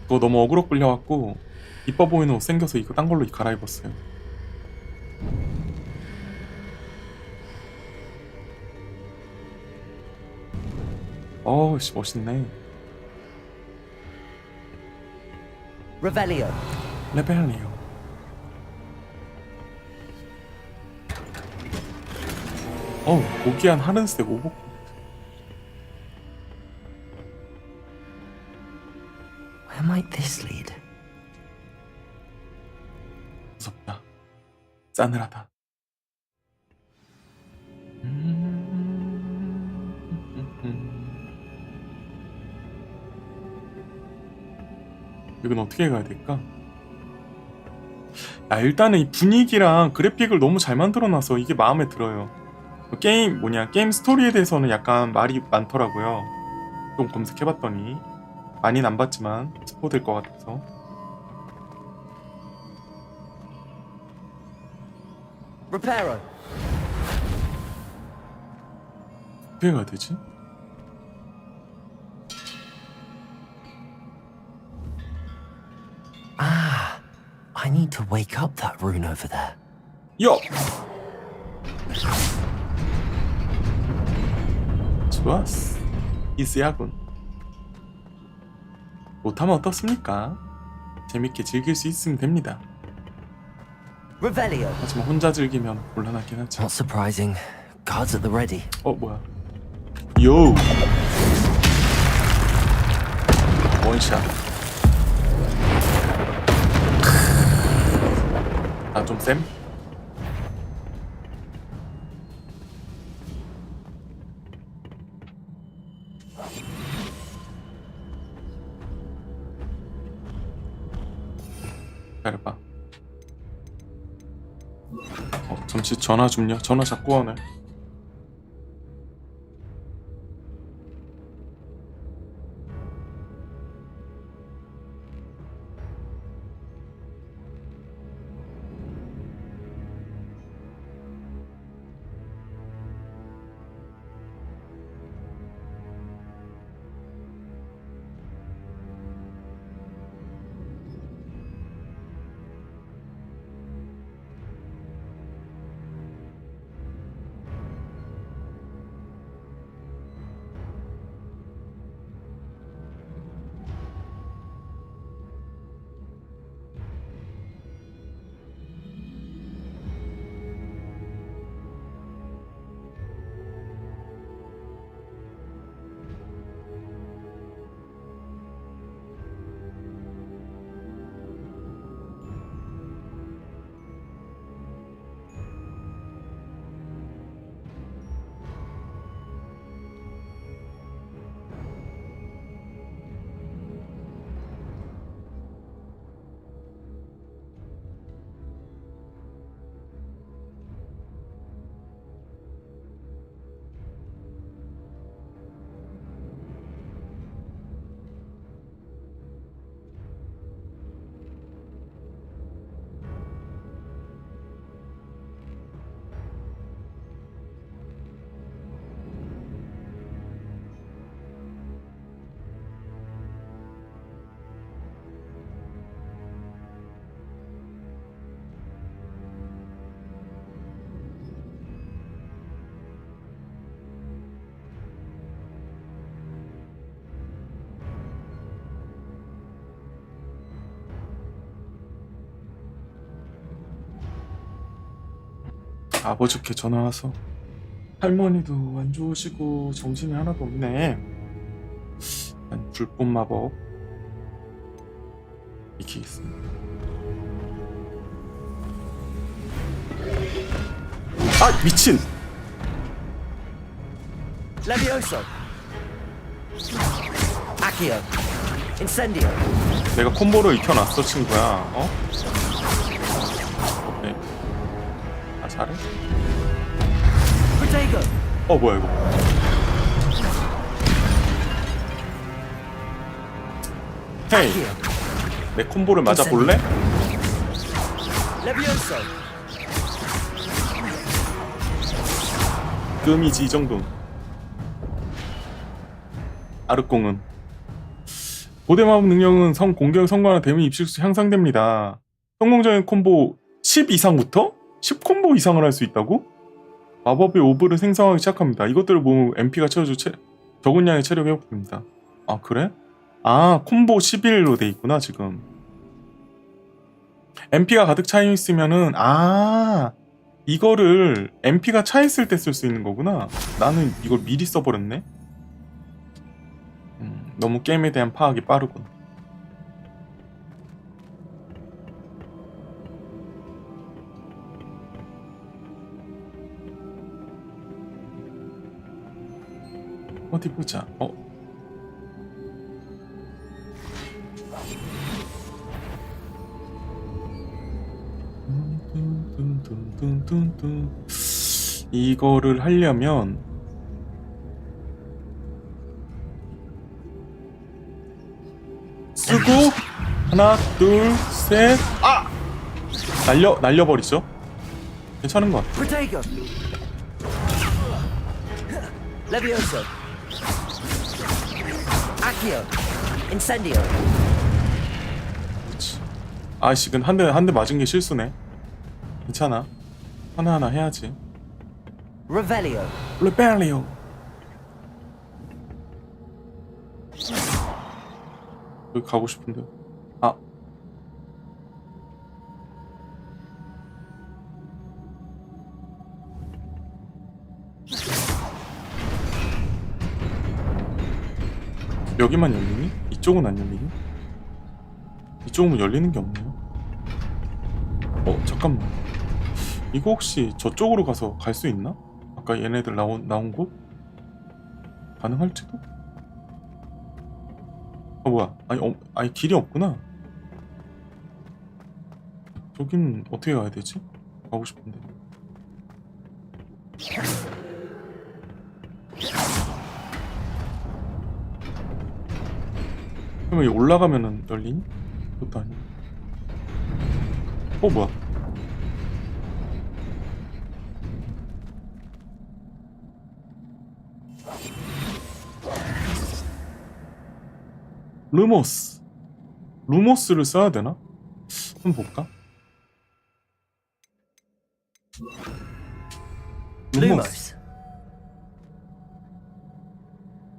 그거 너무 어그로 끌려갖고 이뻐 보이는 옷 생겨서 이거 딴 걸로 갈아입었어요. 씨 멋있네. Revelio. 레벨리오. 고귀한 하른색 오복. Where might this lead? 무섭다. 싸늘하다. 이건 어떻게 가야 될까? 일단은 이 분위기랑 그래픽을 너무 잘 만들어놔서 이게 마음에 들어요. 게임 스토리에 대해서는 약간 말이 많더라고요. 좀 검색해봤더니 많이는 안 봤지만 스포될 것 같아서. Reparo. 어떻게 가야 되지? I need to wake up that rune over there. 요! 좋았어. 이스야군. 못하면 어떻습니까? 재밌게 즐길 수 있으면 됩니다. Revelio. 하지만 혼자 즐기면 곤란하긴 하죠. Not surprising. Guards at the ready. 뭐야? 요! 원샷. 좀 쌤? 기다려봐. 잠시 전화 좀요. 전화 자꾸 오네. 아버지께 전화 와서 할머니도 안 좋으시고 정신이 하나도 없네. 난 불꽃 마법 익히겠습니다. 아 미친! Levioso. Accio. Incendio. 내가 콤보를 익혀놨어 친구야. 어? 네. 아 잘해? Protego. 뭐야 이거? 헤이, 내 콤보를 맞아볼래? Levioso. 끔이지 이 정도. 아르콩은 고대 마법 능력은 공격 성공하는 데미 입실수 향상됩니다. 성공적인 콤보 10 이상부터 10 콤보 이상을 할 수 있다고? 마법의 오브를 생성하기 시작합니다. 이것들을 모으면 MP가 채워줘 적은 양의 체력이 회복됩니다. 아 그래? 아 콤보 11로 돼 있구나 지금. MP가 가득 차 있으면은 이거를 MP가 차 있을 때 쓸 수 있는 거구나. 나는 이걸 미리 써버렸네. 너무 게임에 대한 파악이 빠르군. 어디 보자. 이거를 하려면 쓰고 하나 둘 셋 날려버리죠. 괜찮은 것 같아. Protego. Levioso. Accio. Incendio. 그렇지. 아이씨, 근 한 대 맞은 게 실수네. 괜찮아. 하나하나 해야지. Revelio. 레벨리오. 여기 가고 싶은데. 여기만 열리니? 이쪽은 안 열리니? 이쪽은 열리는 게 없네요. 잠깐만. 이거 혹시 저쪽으로 가서 갈 수 있나? 아까 얘네들 나온 곳? 가능할지도? 뭐야? 아니 길이 없구나. 저긴 어떻게 가야 되지? 가고 싶은데. 그럼 여기 올라가면은 열리니? 그것도 아니야. 뭐야? 루모스를 써야 되나? 한번 볼까?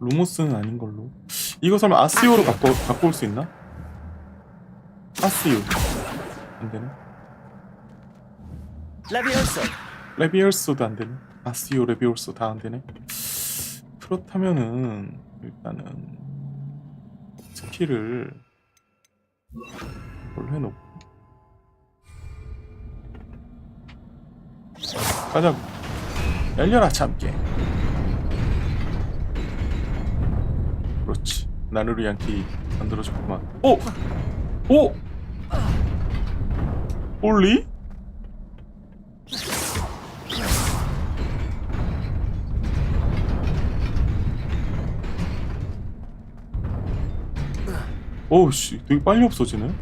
루모스는 아닌 걸로. 이거 설마 아스요로 바꿔올 수 있나? 아스요 안 되네. 레비올소도 안 되네. 아스요, 레비올소 다 안 되네. 그렇다면은 일단은 스킬을 이걸로 해놓고 가자고. 열려라 참깨. 그렇지. 나를 위한 길 만들어줬구만. 오! 올리? 오우씨, 되게 빨리 없어지네.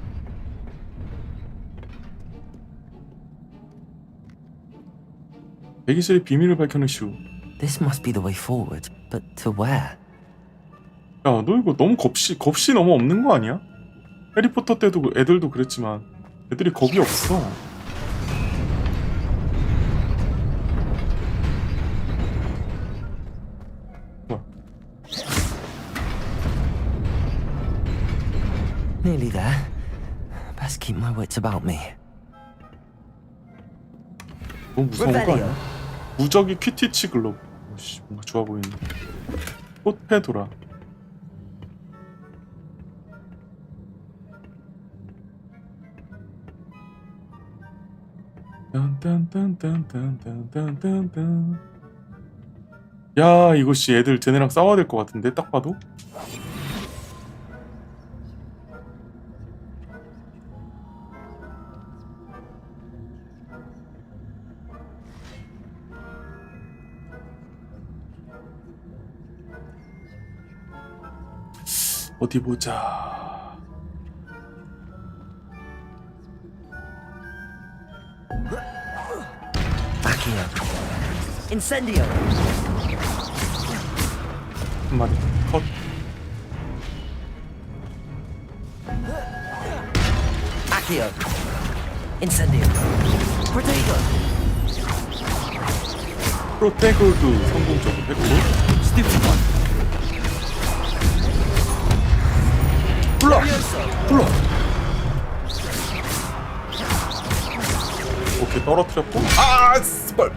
대기실의 비밀을 밝혀낸 슈. This must be the way forward, but to where? 야, 너 이거 너무 겁이 너무 없는 거 아니야? 해리포터 때도 애들도 그랬지만 애들이 겁이 없어. 뭐야? Nearly there. Best keep my wits about me. 너무 무서운 거 아니야? 무적이 퀴티치 글로브. 오씨, 뭔가 좋아 보이네. 꽃페도라. 딴딴딴딴딴딴딴딴. 야, 이것이 애들 쟤네랑 싸워야 될 것 같은데 딱 봐도. 어디 보자. Accio. Incendio. 한 마리 컷. Accio. Incendio. Protego. 프로테고도 성공적으로 했고. Stupid one. 불러! 불러! 오케이, 떨어뜨렸고. 아, 스벌!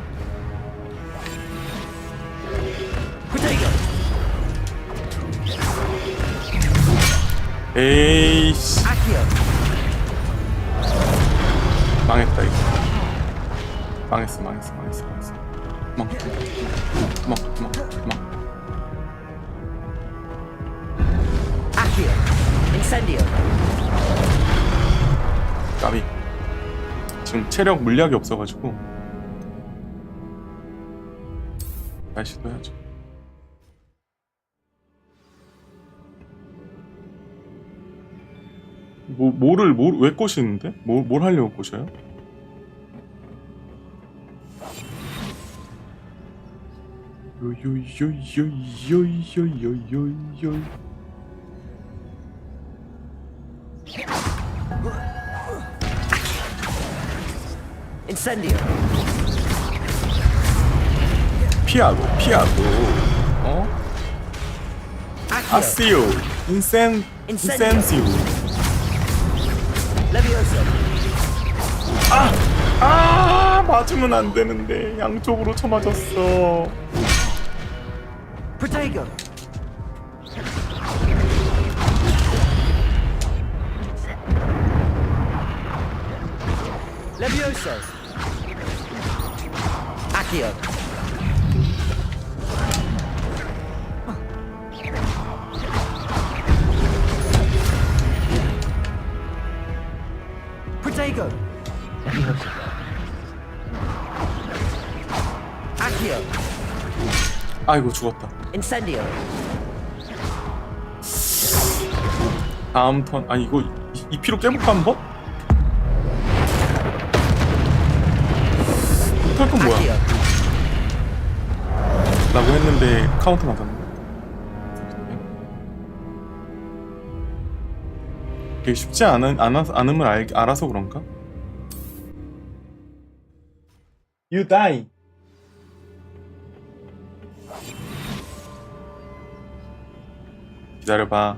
에이씨. 망했다, 이거. 망했어. Accio. Incendio. 까비. 지금 체력 물약이 없어가지고 다시 시도해야죠. 왜 꼬시는데? 뭘 하려고 꼬셔요? 요요요요요요요요요. Incendio. 피하고. 어? 아시오. 인센시오. Levioso. 맞으면 안 되는데 양쪽으로 쳐맞았어. Protego. Levioso. Accio. Protego. Accio. 아이고 죽었다. Incendio. 다음 턴. 아니 이거 이 피로 깨볼까 한번? 못할 건 뭐야? 라고 했는데 카운터 맞았네. 이게 쉽지 않음을 알아서 그런가? You die. 기다려봐.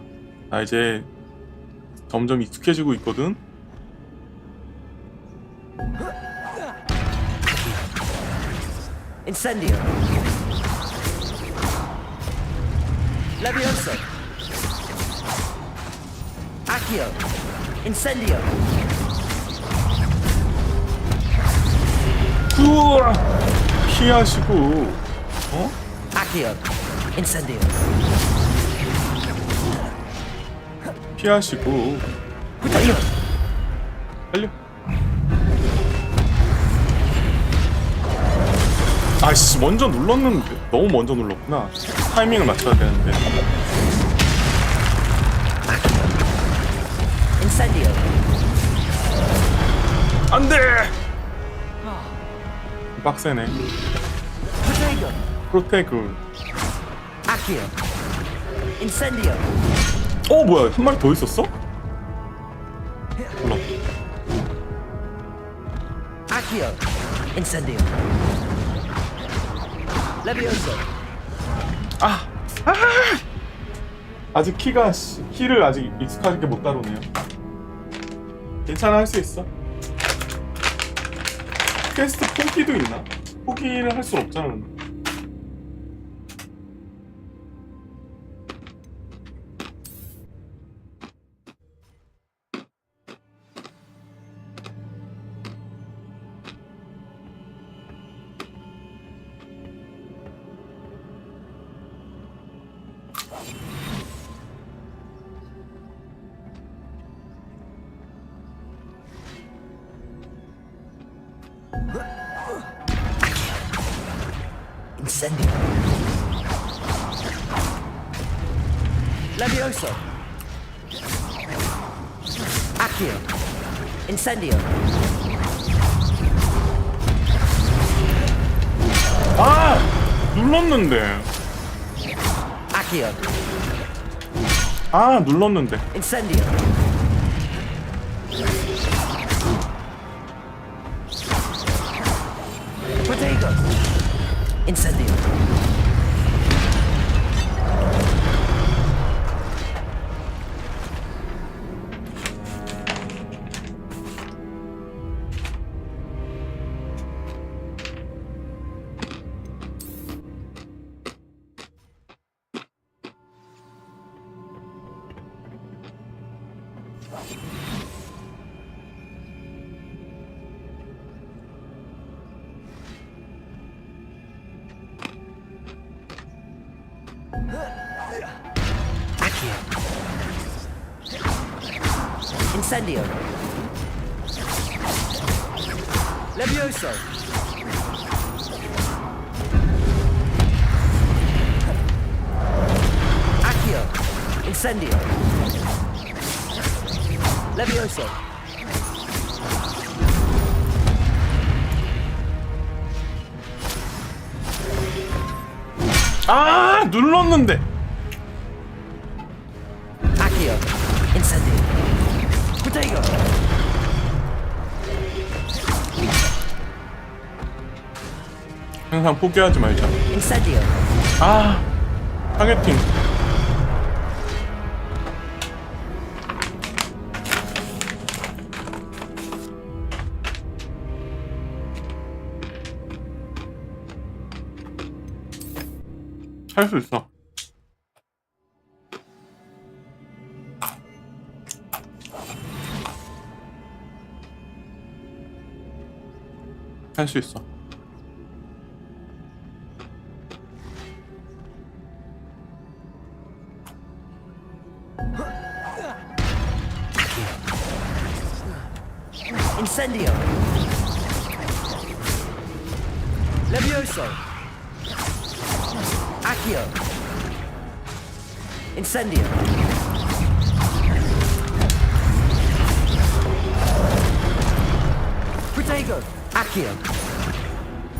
나 이제 점점 익숙해지고 있거든. Incendio. Levioso. Accio. Incendio. 우와! 피하시고. 어? Accio. Incendio. 피하시고. 달려. 아씨, 먼저 눌렀는데. 너무 먼저 눌렀구나. 타이밍을 맞춰야 되는데. Incendio. 안 돼! 빡세네. Protego. 프로테그. Accio. Incendio. 뭐야, 한 마리 더 있었어? 몰라. Accio. Incendio. Levioso. 아직 키를 아직 익숙하게 못 다루네요. 괜찮아, 할 수 있어. 퀘스트 포기도 있나? 포기를 할 수 없잖아. 근데. Incendio. Levioso. Accio. Incendio. 아! 눌렀는데. Accio. 아, 눌렀는데. Incendio. Protego. Incendio. Accio. Incendio. Levioso. Accio. Incendio. Levioso. 아, 눌렀는데. Accio. Incendio. Protego. 항상 포기하지 말자. Incendio. 아, 타겟팅. 할 수 있어. 할 수 있어. Incendio. Levioso. Accio. Incendio. Protego. Accio.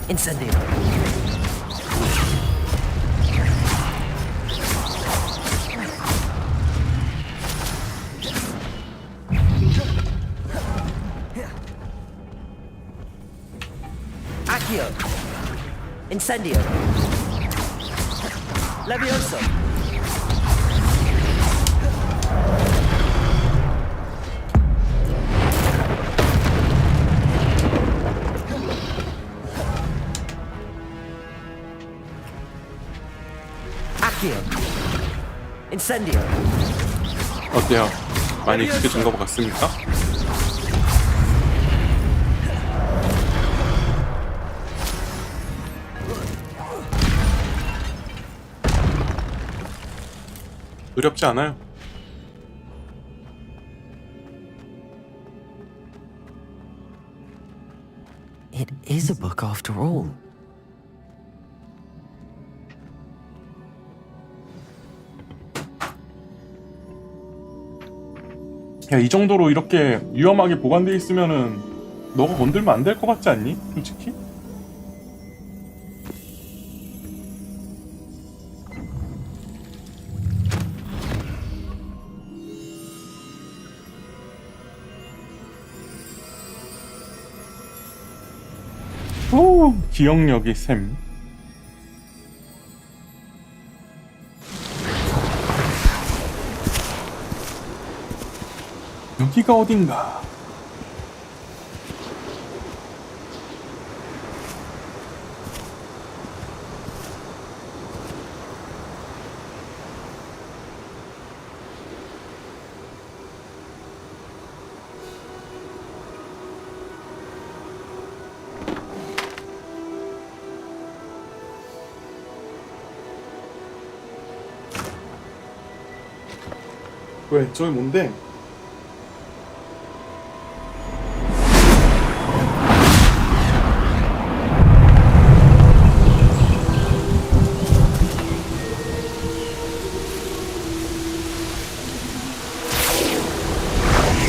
Incendio. Accio. Incendio. Levioso. Accio. Incendio. 어때요? 많이 익숙해진 것 같습니까? 어렵지 않아요. It is a book after all. 야, 이 정도로 이렇게 위험하게 보관되어 있으면은 너가 건들면 안 될 것 같지 않니? 솔직히? 오, 기억력이 샘. 여기가 어딘가. 왜? 저기 뭔데?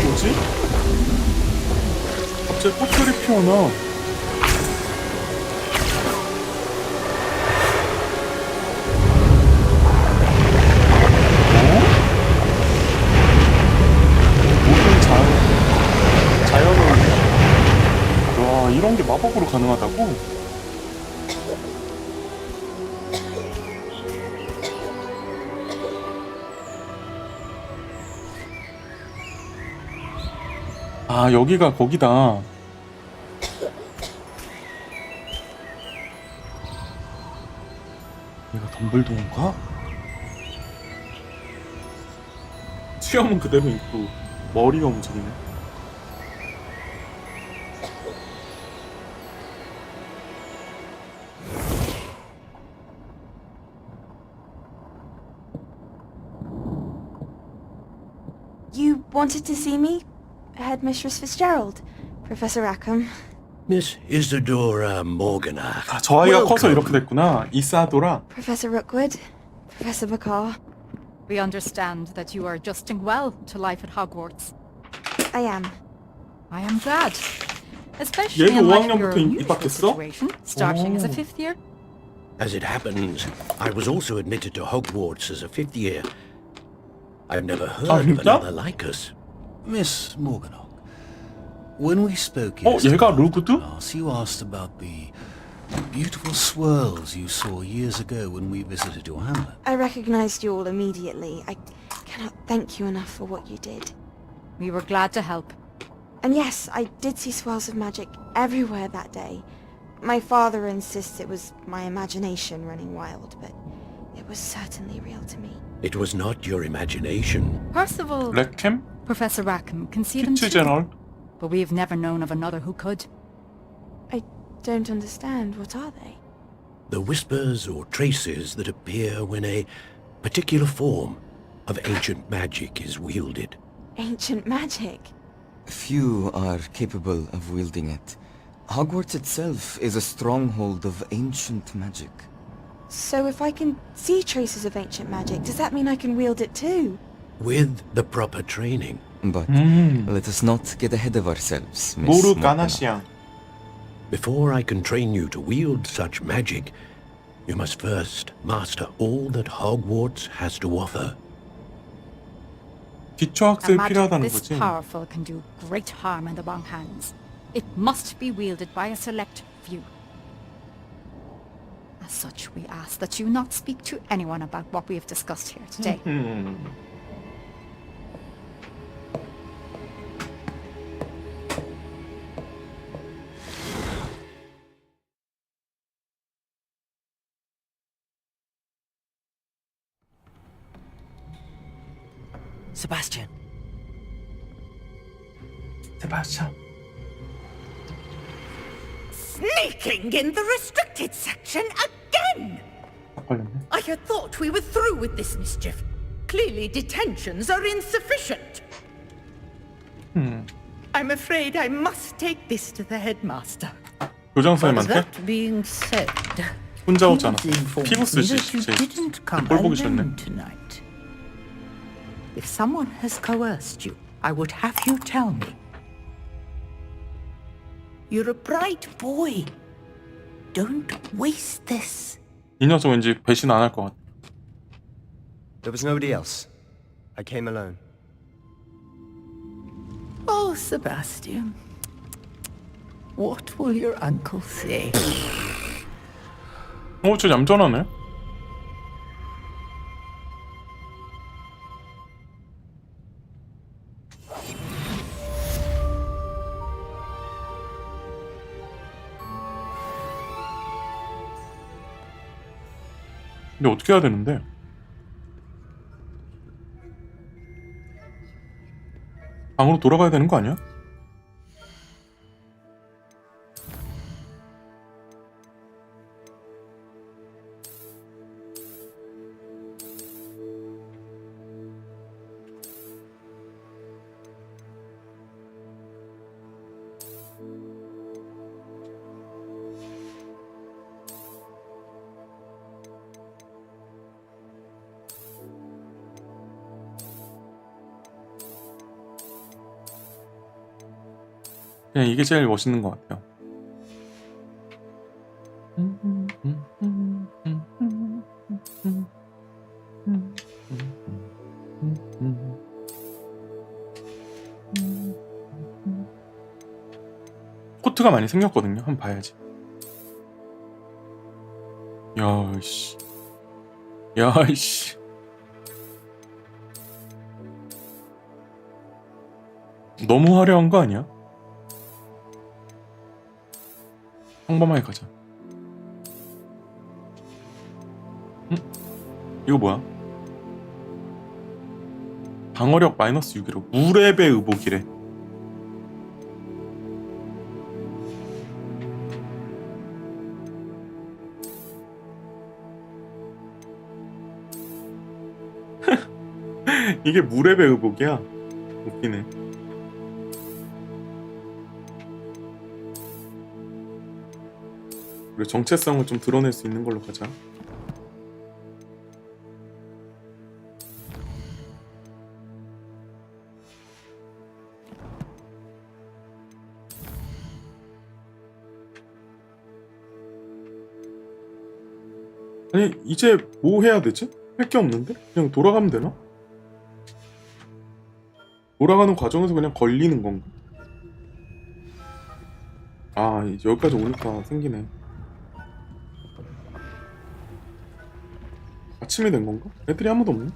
뭐지? 갑자기 꽃들이 피어나. 이런 게 마법으로 가능하다고? 아, 여기가 거기다. 얘가 덤블도어인가? 수염은 그대로 있고 머리가 움직이네. You wanted to see me? Headmistress Fitzgerald, Professor Rackham. Miss Isadora Morgana. 아, 저 아이가 커서 이렇게 됐구나. 이사도라. Professor Rookwood, Professor Bakar. We understand that you are adjusting well to life at Hogwarts. I am. I am glad. Especially 얘도 in light of your 5학년부터 unusual 입학했어? situation, starting as a 5th year. As it happens, I was also admitted to Hogwarts as a 5th year. I've never heard of another like us. Miss Morgana, when we spoke 얘가 루그드? class, you asked about the beautiful swirls you saw years ago when we visited your hamlet. I recognized you all immediately. I cannot thank you enough for what you did. We were glad to help. And yes, I did see swirls of magic everywhere that day. My father insists it was my imagination running wild, but it was certainly real to me. It was not your imagination. Percival, 렉캠? Professor Rackham can see them 피츠 too, 제널? but we've never known of another who could. I don't understand. What are they? The whispers or traces that appear when a particular form of ancient magic is wielded. Ancient magic? Few are capable of wielding it. Hogwarts itself is a stronghold of ancient magic. So if I can see traces of ancient magic, does that mean I can wield it too? With the proper training. But let us not get ahead of ourselves, Miss 모르 Morgana. 가나시앙. Before I can train you to wield such magic, you must first master all that Hogwarts has to offer. 기초 A 학습이 magic 필요하다는 this 거지. powerful can do great harm in the wrong hands. It must be wielded by a select few. As such, we ask that you not speak to anyone about what we have discussed here today. Sebastian. 세바스찬. Sneaking in the restricted section again! 걸렸네. I had thought we were through with this mischief. Clearly detentions are insufficient. I'm afraid I must take this to the headmaster. 교장 선생님한테? That being said, 혼자 오잖아. he informed 피부 me 쓰지. that you didn't come 꼴 보기 싫네. alone tonight. If someone has coerced you, I would have you tell me. You're a bright boy. Don't waste this. 이 녀석 왠지 배신 안 할 것 같아. There was nobody else. I came alone. Oh, Sebastian. What will your uncle say? 저 얌전하네. 근데 어떻게 해야 되는데? 방으로 돌아가야 되는 거 아니야? 그냥 이게 제일 멋있는 것 같아요. 코트가 많이 생겼거든요. 한번 봐야지. 야이씨. 야이씨. 너무 화려한 거 아니야? 평범하게 가자. 이거 뭐야? 방어력 마이너스 6이로 물의 배 의복이래. 이게 물의 배 의복이야? 웃기네. 그리고 정체성을 좀 드러낼 수 있는 걸로 가자. 아니 이제 뭐 해야 되지? 할 게 없는데? 그냥 돌아가면 되나? 돌아가는 과정에서 그냥 걸리는 건가? 아 이제 여기까지 오니까 생기네. 아침이 된 건가? 애들이 아무도 없네?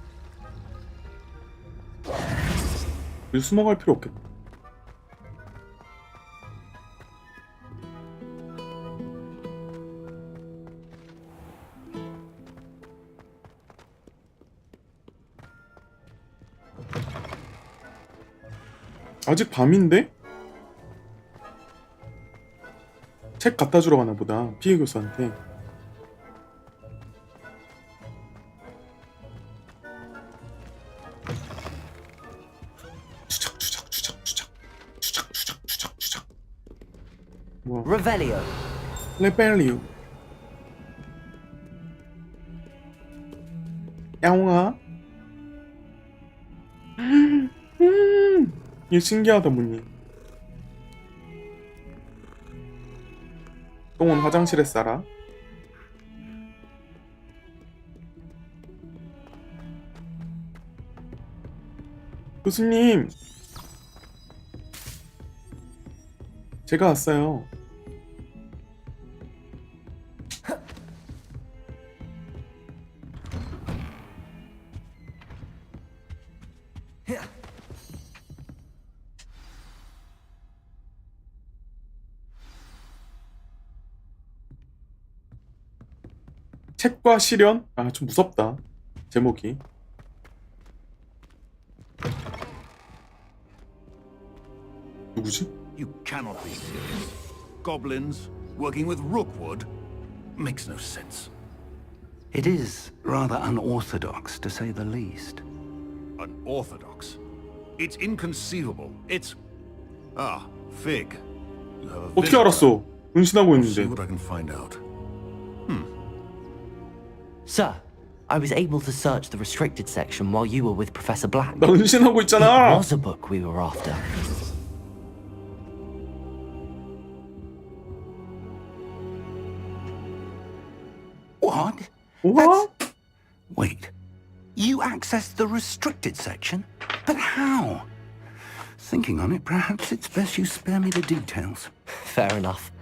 여기 숨어갈 필요 없겠다. 아직 밤인데? 책 갖다 주러 가나 보다. 피해 교수한테. 뭐. Revelio. 레벨리오. 야옹아. 이거 신기하다 문이. 똥은 화장실에 싸라. 교수님, 제가 왔어요. 책과 시련? 아, 좀 무섭다. 제목이. 누구지? You cannot be serious. Goblins working with Rookwood makes no sense. It is rather unorthodox, to say the least. Unorthodox? It's inconceivable. It's... Ah, Fig. You have a 어떻게 visitor. 알았어? 은신하고 I'll see 있는데. what I can find out. Sir, I was able to search the restricted section while you were with Professor Black. 나 은신하고 It 있잖아. was a book we were after. What? What? Wait. You accessed the restricted section? But how? Thinking on it, perhaps it's best you spare me the details. Fair enough.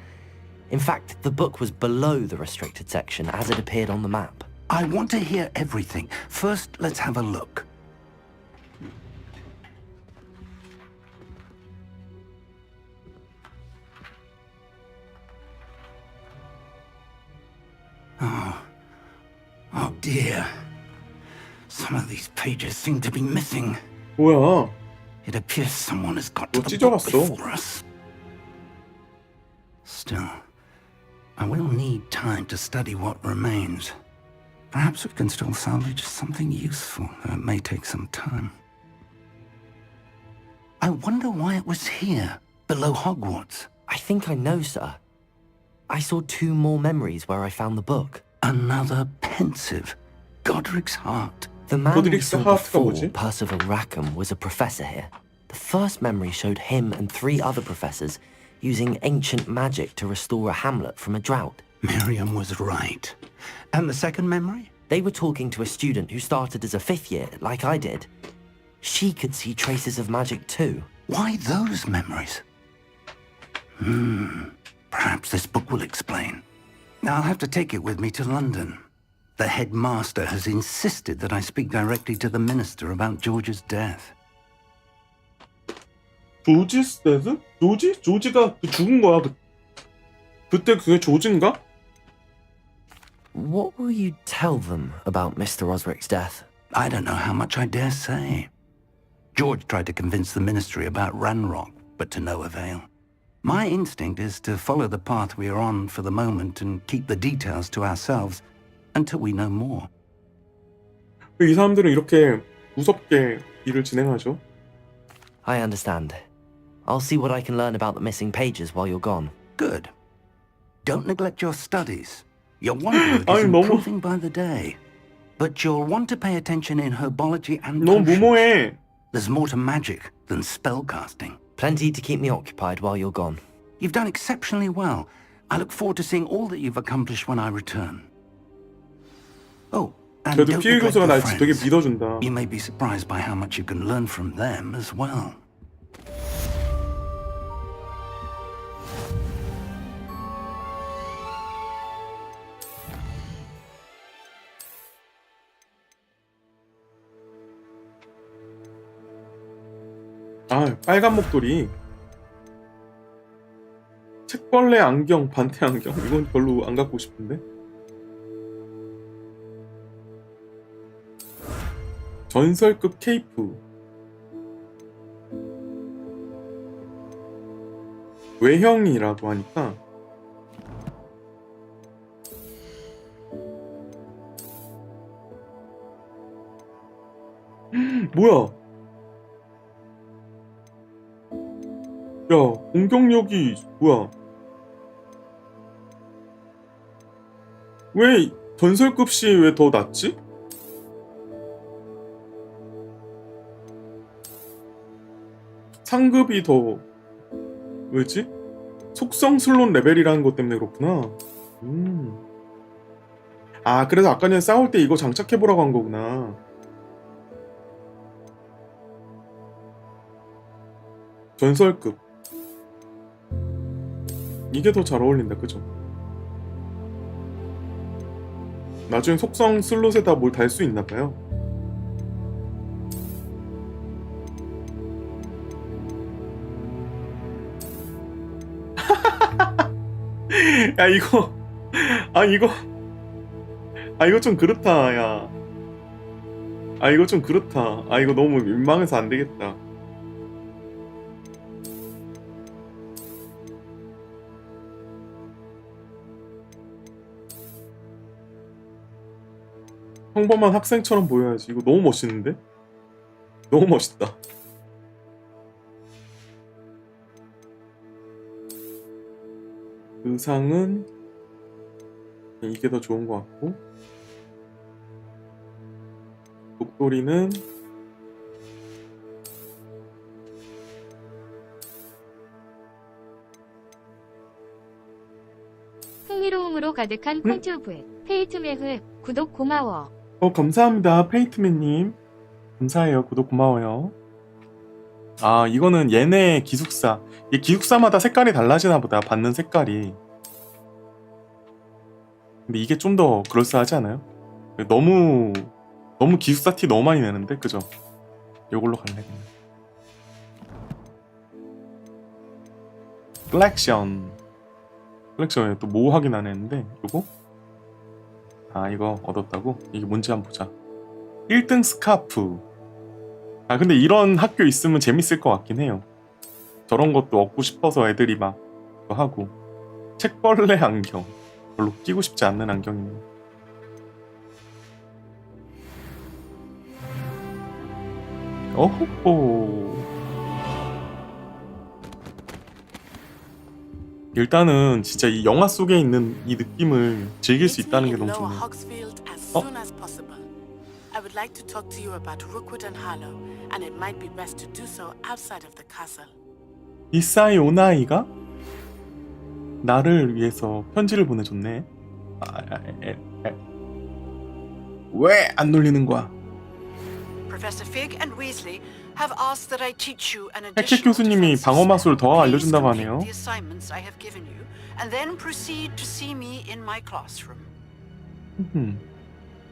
In fact, the book was below the restricted section as it appeared on the map. I want to hear everything. First, let's have a look. Oh dear. Some of these pages seem to be missing. 뭐야? It appears someone has got to 뭐 the book 찢어갔어? before us. Still, I will need time to study what remains. Perhaps we can still salvage something useful, though it may take some time. I wonder why it was here, below Hogwarts. I think I know, sir. I saw 2 more memories where I found the book. Another pensive. Godric's heart. The man we Godric's saw heart before, 뭐지? Percival Rackham, was a professor here. The first memory showed him and 3 other professors using ancient magic to restore a hamlet from a drought. Miriam was right. And the second memory? They were talking to a student who started as a 5th year, like I did. She could see traces of magic too. Why those memories? Perhaps this book will explain. I'll have to take it with me to London. The headmaster has insisted that I speak directly to the minister about George's death. 조지's death? 조지? 조지가 죽은 거야. 그때 그게 조지인가? What will you tell them about Mr. Osric's death? I don't know how much I dare say. George tried to convince the ministry about Ranrock, but to no avail. My instinct is to follow the path we are on for the moment and keep the details to ourselves until we know more. 이 사람들은 이렇게 무섭게 일을 진행하죠? I understand. I'll see what I can learn about the missing pages while you're gone. Good. Don't neglect your studies. Your wand work is improving by the day. But you'll want to pay attention in herbology and 너무 무모해. There's more to magic than spellcasting. Plenty to keep me occupied while you're gone. You've done exceptionally well. I look forward to seeing all that you've accomplished when I return. Oh, and 그래도 don't 피해 neglect 교수가 your 날 되게 friends. 믿어준다. You may be surprised by how much you can learn from them as well. 아, 빨간 목도리. 책벌레 안경, 반태 안경. 이건 별로 안 갖고 싶은데. 전설급 케이프. 외형이라고 하니까 뭐야? 야, 공격력이 뭐야? 왜 전설급시 왜 더 낫지? 상급이 더 왜지? 속성 슬롯 레벨이라는 것 때문에 그렇구나. 아, 그래서 아까 전에 싸울 때 이거 장착해보라고 한 거구나. 전설급. 이게 더 잘 어울린다, 그죠? 나중에 속성 슬롯에다 뭘 달 수 있나봐요. 야, 이거 이거 좀 그렇다. 야, 이거 좀 그렇다. 이거 너무 민망해서 안 되겠다. 평범한 학생처럼 보여야지. 이거 너무 멋있는데? 너무 멋있다. 의상은 이게 더 좋은 것 같고, 목도리는 흥미로움으로 가득한 콘튜브 페이트메흐 구독 고마워. 감사합니다. 페이트맨님. 감사해요. 구독 고마워요. 아, 이거는 얘네 기숙사. 이 기숙사마다 색깔이 달라지나 보다. 받는 색깔이. 근데 이게 좀 더 그럴싸하지 않아요? 너무 기숙사 티 너무 많이 내는데? 그죠? 이걸로 갈래 그냥. 컬렉션에 또 뭐 확인 안 했는데 요거? 아, 이거 얻었다고? 이게 뭔지 한번 보자. 1등 스카프. 아, 근데 이런 학교 있으면 재밌을 것 같긴 해요. 저런 것도 얻고 싶어서 애들이 막 그거 하고. 책벌레 안경. 별로 끼고 싶지 않는 안경이네요. 어호호. 일단은 진짜 이 영화 속에 있는 이 느낌을 즐길 수 있다는 게 너무 좋네요. I would like to talk to you about Rookwood and Harlow, and it might be best to do so outside of the castle. 이사이 오나이가? 나를 위해서 편지를 보내줬네. 왜 안 놀리는 거야? Professor Fig and Weasley have asked that I teach you an 헥헥 additional 교수님이 방어 마술을 더 알려준다고 하네요. the assignments I have given you, and then proceed to see me in my classroom.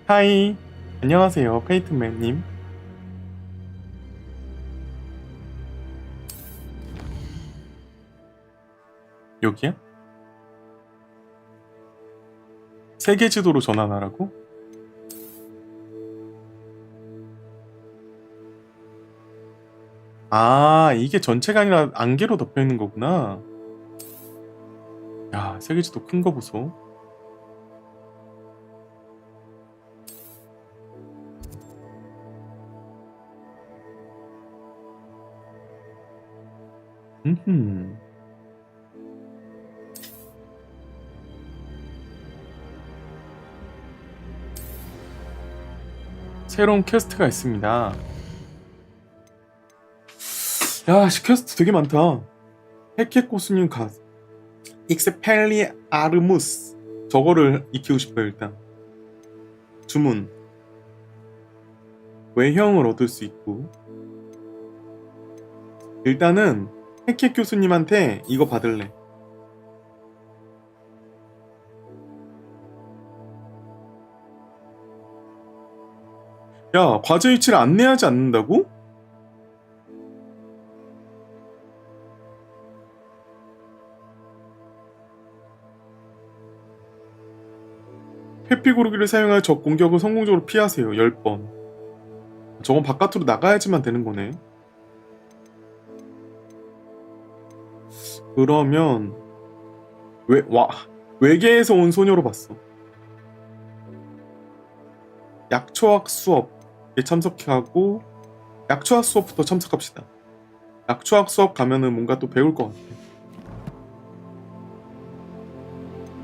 하이, 안녕하세요, 페이트맨님. 여기야? 세계 지도로 전환하라고? 아, 이게 전체가 아니라 안개로 덮여 있는 거구나. 야, 세계 지도 큰 거 보소. 새로운 퀘스트가 있습니다. 야, 퀘스트 되게 많다. 헥헥 교수님 가 익스펠리 아르무스, 저거를 익히고 싶어요. 일단 주문, 외형을 얻을 수 있고, 일단은 헥헥 교수님한테 이거 받을래. 야, 과제 위치를 안내하지 않는다고? 회피 고르기를 사용하여 적 공격을 성공적으로 피하세요. 10번. 저건 바깥으로 나가야지만 되는 거네. 그러면 외계에서 온 소녀로 봤어. 약초학 수업에 참석하고, 약초학 수업부터 참석합시다. 약초학 수업 가면은 뭔가 또 배울 것 같아.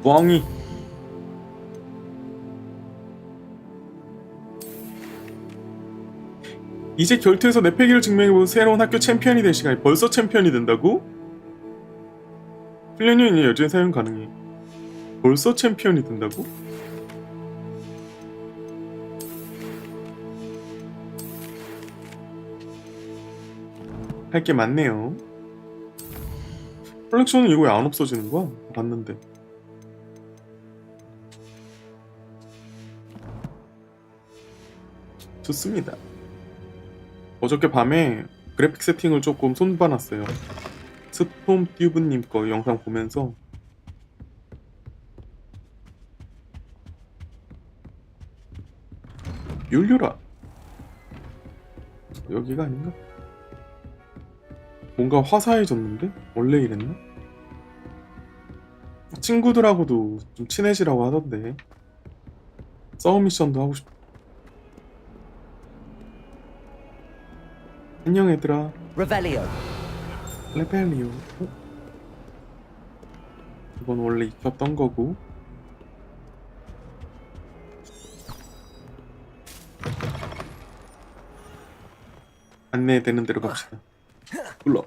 멍이. 이제 결투에서 내 패기를 증명해보고 새로운 학교 챔피언이 될 시간이. 벌써 챔피언이 된다고? 훈련용이 여전히 사용 가능해. 벌써 챔피언이 된다고? 할 게 많네요. 컬렉션은 이거 왜 안 없어지는 거야? 봤는데. 좋습니다. 어저께 밤에 그래픽 세팅을 조금 손봐놨어요. 스톰 튜브님 거 영상 보면서. 열려라. 여기가 아닌가? 뭔가 화사해졌는데? 원래 이랬나? 친구들하고도 좀 친해지라고 하던데. 싸움 미션도 하고 싶다. 안녕 얘들아. 레벨리오. 레벨리오. 이건 원래 익혔던 거고. 안내되는 대로 갑시다. 불러.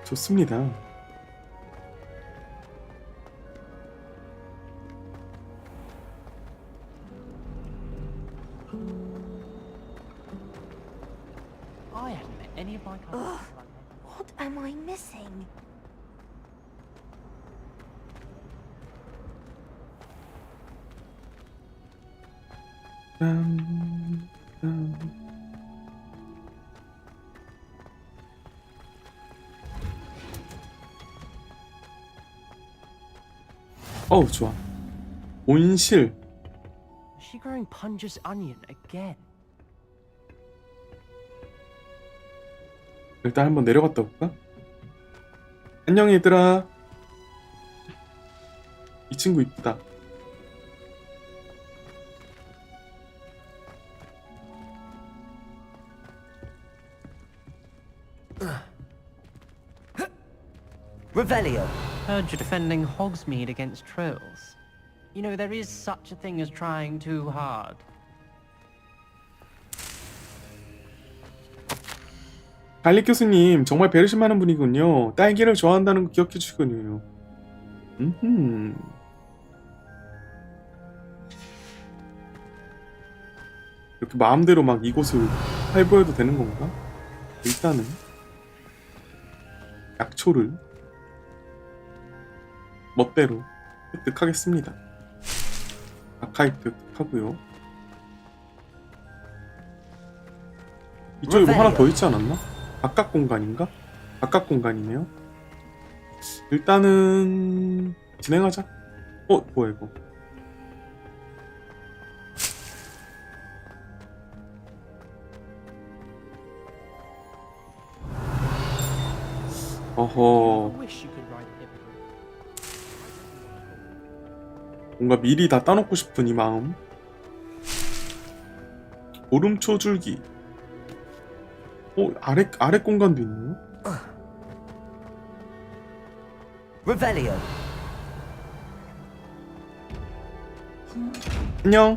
좋습니다. I haven't met any of my cousins. What am I missing? 어우, 좋아. 온실. Is she growing Punja's onion again? 일단 한번 내려갔다 올까? 안녕 얘들아. 이 친구 이쁘다. Revelio. Heard you're defending Hogsmeade against trolls. You know, there is such a thing as trying too hard. 갈릭 교수님 정말 배려심 많은 분이군요. 딸기를 좋아한다는 거 기억해 주시군요. 이렇게 마음대로 막 이곳을 활보해도 되는 건가? 일단은 약초를 멋대로 획득하겠습니다. 아카이트 획득하고요. 이쪽에 뭐 하나 더 있지 않았나? 바깥 공간인가? 바깥 공간이네요. 일단은 진행하자. 뭐야 이거? 어허. 뭔가 미리 다 따놓고 싶은 이 마음. 보름초 줄기. 아래 공간도 있네요. Revelio. 안녕.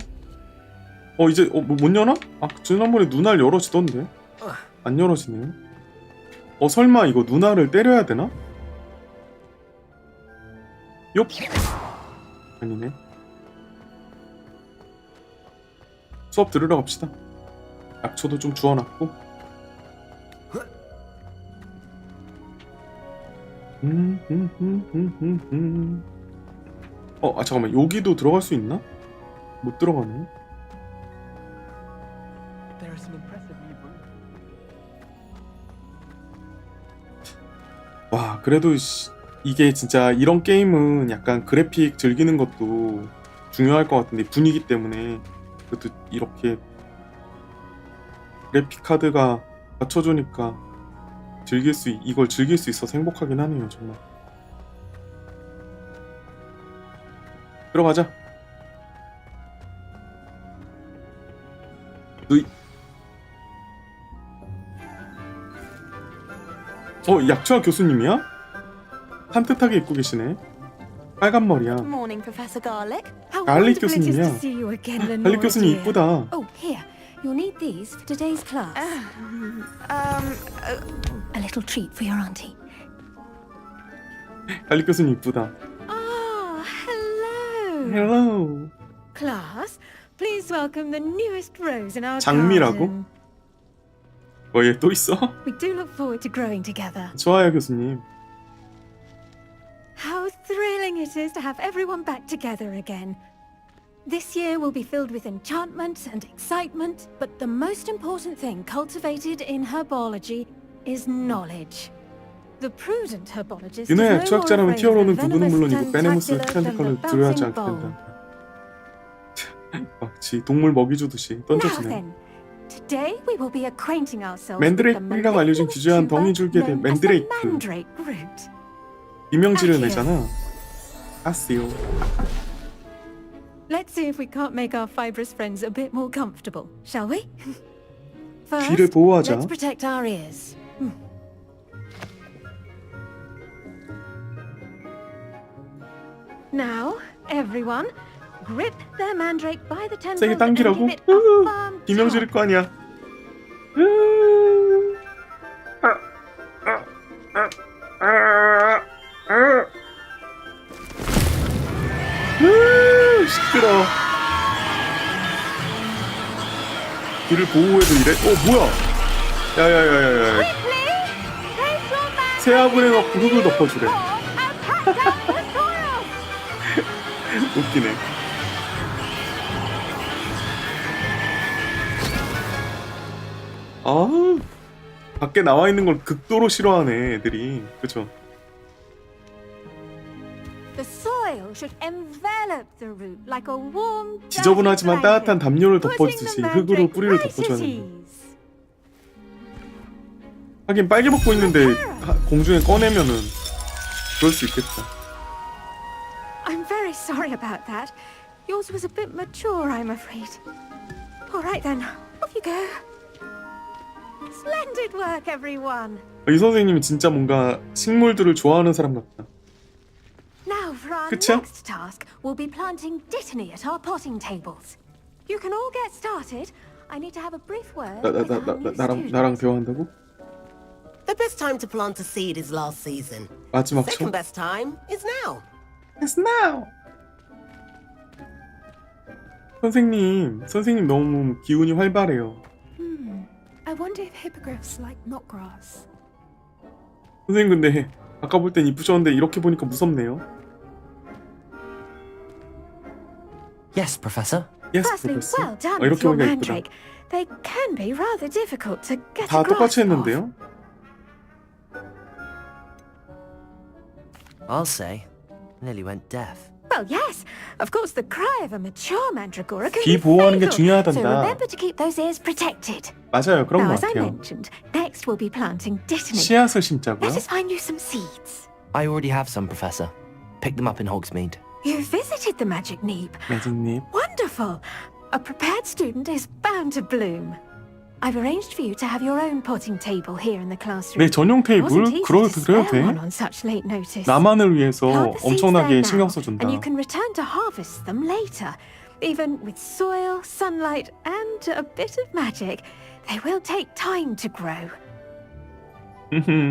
이제 못 여나? 지난번에 눈알 열어지던데. 안 열어지네요. 설마 이거 누나를 때려야 되나? 욥. 아니네. 수업 들으러 갑시다. 약초도 좀 주워놨고. 잠깐만, 여기도 들어갈 수 있나? 못 들어가네. 와, 그래도 이게 진짜 이런 게임은 약간 그래픽 즐기는 것도 중요할 것 같은데, 분위기 때문에. 그래도 이렇게 그래픽 카드가 받쳐주니까 이걸 즐길 수 있어서 행복하긴 하네요, 정말. 들어가자. 으이. 약초아 교수님이야? 산뜻하게 입고 계시네. 빨간 머리야. Good morning, Professor Garlic. How 갈릭 wonderful it is 교수님이야. to see you again, Lenora, 갈릭 교수님 dear. 이쁘다. Oh, here. You'll need these for today's class. A little treat for your auntie. 갈릭 교수님 이쁘다. Ah, hello. Hello. Class, please welcome the newest rose in our 장미라고? garden. 얘 또 있어? We do look forward to growing together. 좋아요, 교수님. How thrilling it is to have everyone back together again. This year will be filled with enchantment and excitement, but the most important thing cultivated in herbology is knowledge. The prudent herbologist is 유나야, no more 추학자라면 afraid of 티어로는 the 두부는 venomous 물론이고 베네무스 tentacular than 티안티컬을 the 두려워하지 bouncing 않게 bulb. 된다. 마치 동물 먹이 주듯이 Now 던져주네. then, today we will be acquainting ourselves with the 맨드레이크라고 알려진 귀중한 덩이 줄기에 대한 known as the 맨드레이크. mandrake root. 비명지를 내잖아. 아스요. Let's see if we can't make our fibrous friends a bit more comfortable, shall we? First, 귀를 보호하자. let's protect our ears. Now, everyone, grip their mandrake by the tendrils 세게 and 당기라고? give it a firm 비명 tug. 지를 거 아니야. 시끄러. 귀를 보호해도 이래? 뭐야? 야야야야야. 새 화분에 넣고 흙을 덮어주래. 웃기네. 밖에 나와 있는 걸 극도로 싫어하네, 애들이. 그쵸? The soil should envelop the root like a warm, 지저분하지만 blanket, 따뜻한 담요를 putting 덮어주듯이 the 흙으로 mandrake 뿌리를 right 덮어줘야 at 된다. ease. 하긴 빨개 먹고 있는데 공중에 꺼내면은 그럴 수 있겠다. I'm very sorry about that. Yours was a bit mature, I'm afraid. All right then, off you go. Splendid work, everyone. 이 선생님이 진짜 뭔가 식물들을 좋아하는 사람 같다. Now for our 그쵸? next task, we'll be planting dittany at our potting tables. You can all get started. I need to have a brief word with our new student. 나랑 대화한다고? The best time to plant a seed is last season. 마지막 Second 초. best time is now. It's now. 선생님 너무 기운이 활발해요. I wonder if hippogriffs like knotgrass. 선생님 근데 아까 볼 땐 이쁘셨는데 이렇게 보니까 무섭네요. Yes, Professor. Yes, Firstly, Professor. well done 이렇게 with your 보니까 이쁘다. mandrake. They can be rather difficult to get 다 a 똑같이 grasp of. 했는데요? I'll say, nearly went deaf. Well, yes. Of course, the cry of a mature mandragora can 귀 be 보호하는 게 fatal. So 중요하단다. remember to keep those ears protected. 맞아요, 그런 Now, 것 as I 같아요. mentioned, next we'll be planting dittany. 씨앗을 심자고요? Let us find you some seeds. I already have some, Professor. Picked them up in Hogsmeade. You visited the magic neep. 매직잎. Wonderful. A prepared student is bound to bloom. I've arranged for you to have your own potting table here in the classroom. 네, 전용 테이블? Wasn't easy to 그래도 spare 돼? one on such late notice. 나만을 위해서 Plant the seeds 엄청나게 there 신경 now, 써준다. and you can return to harvest them later. Even with soil, sunlight, and a bit of magic, they will take time to grow.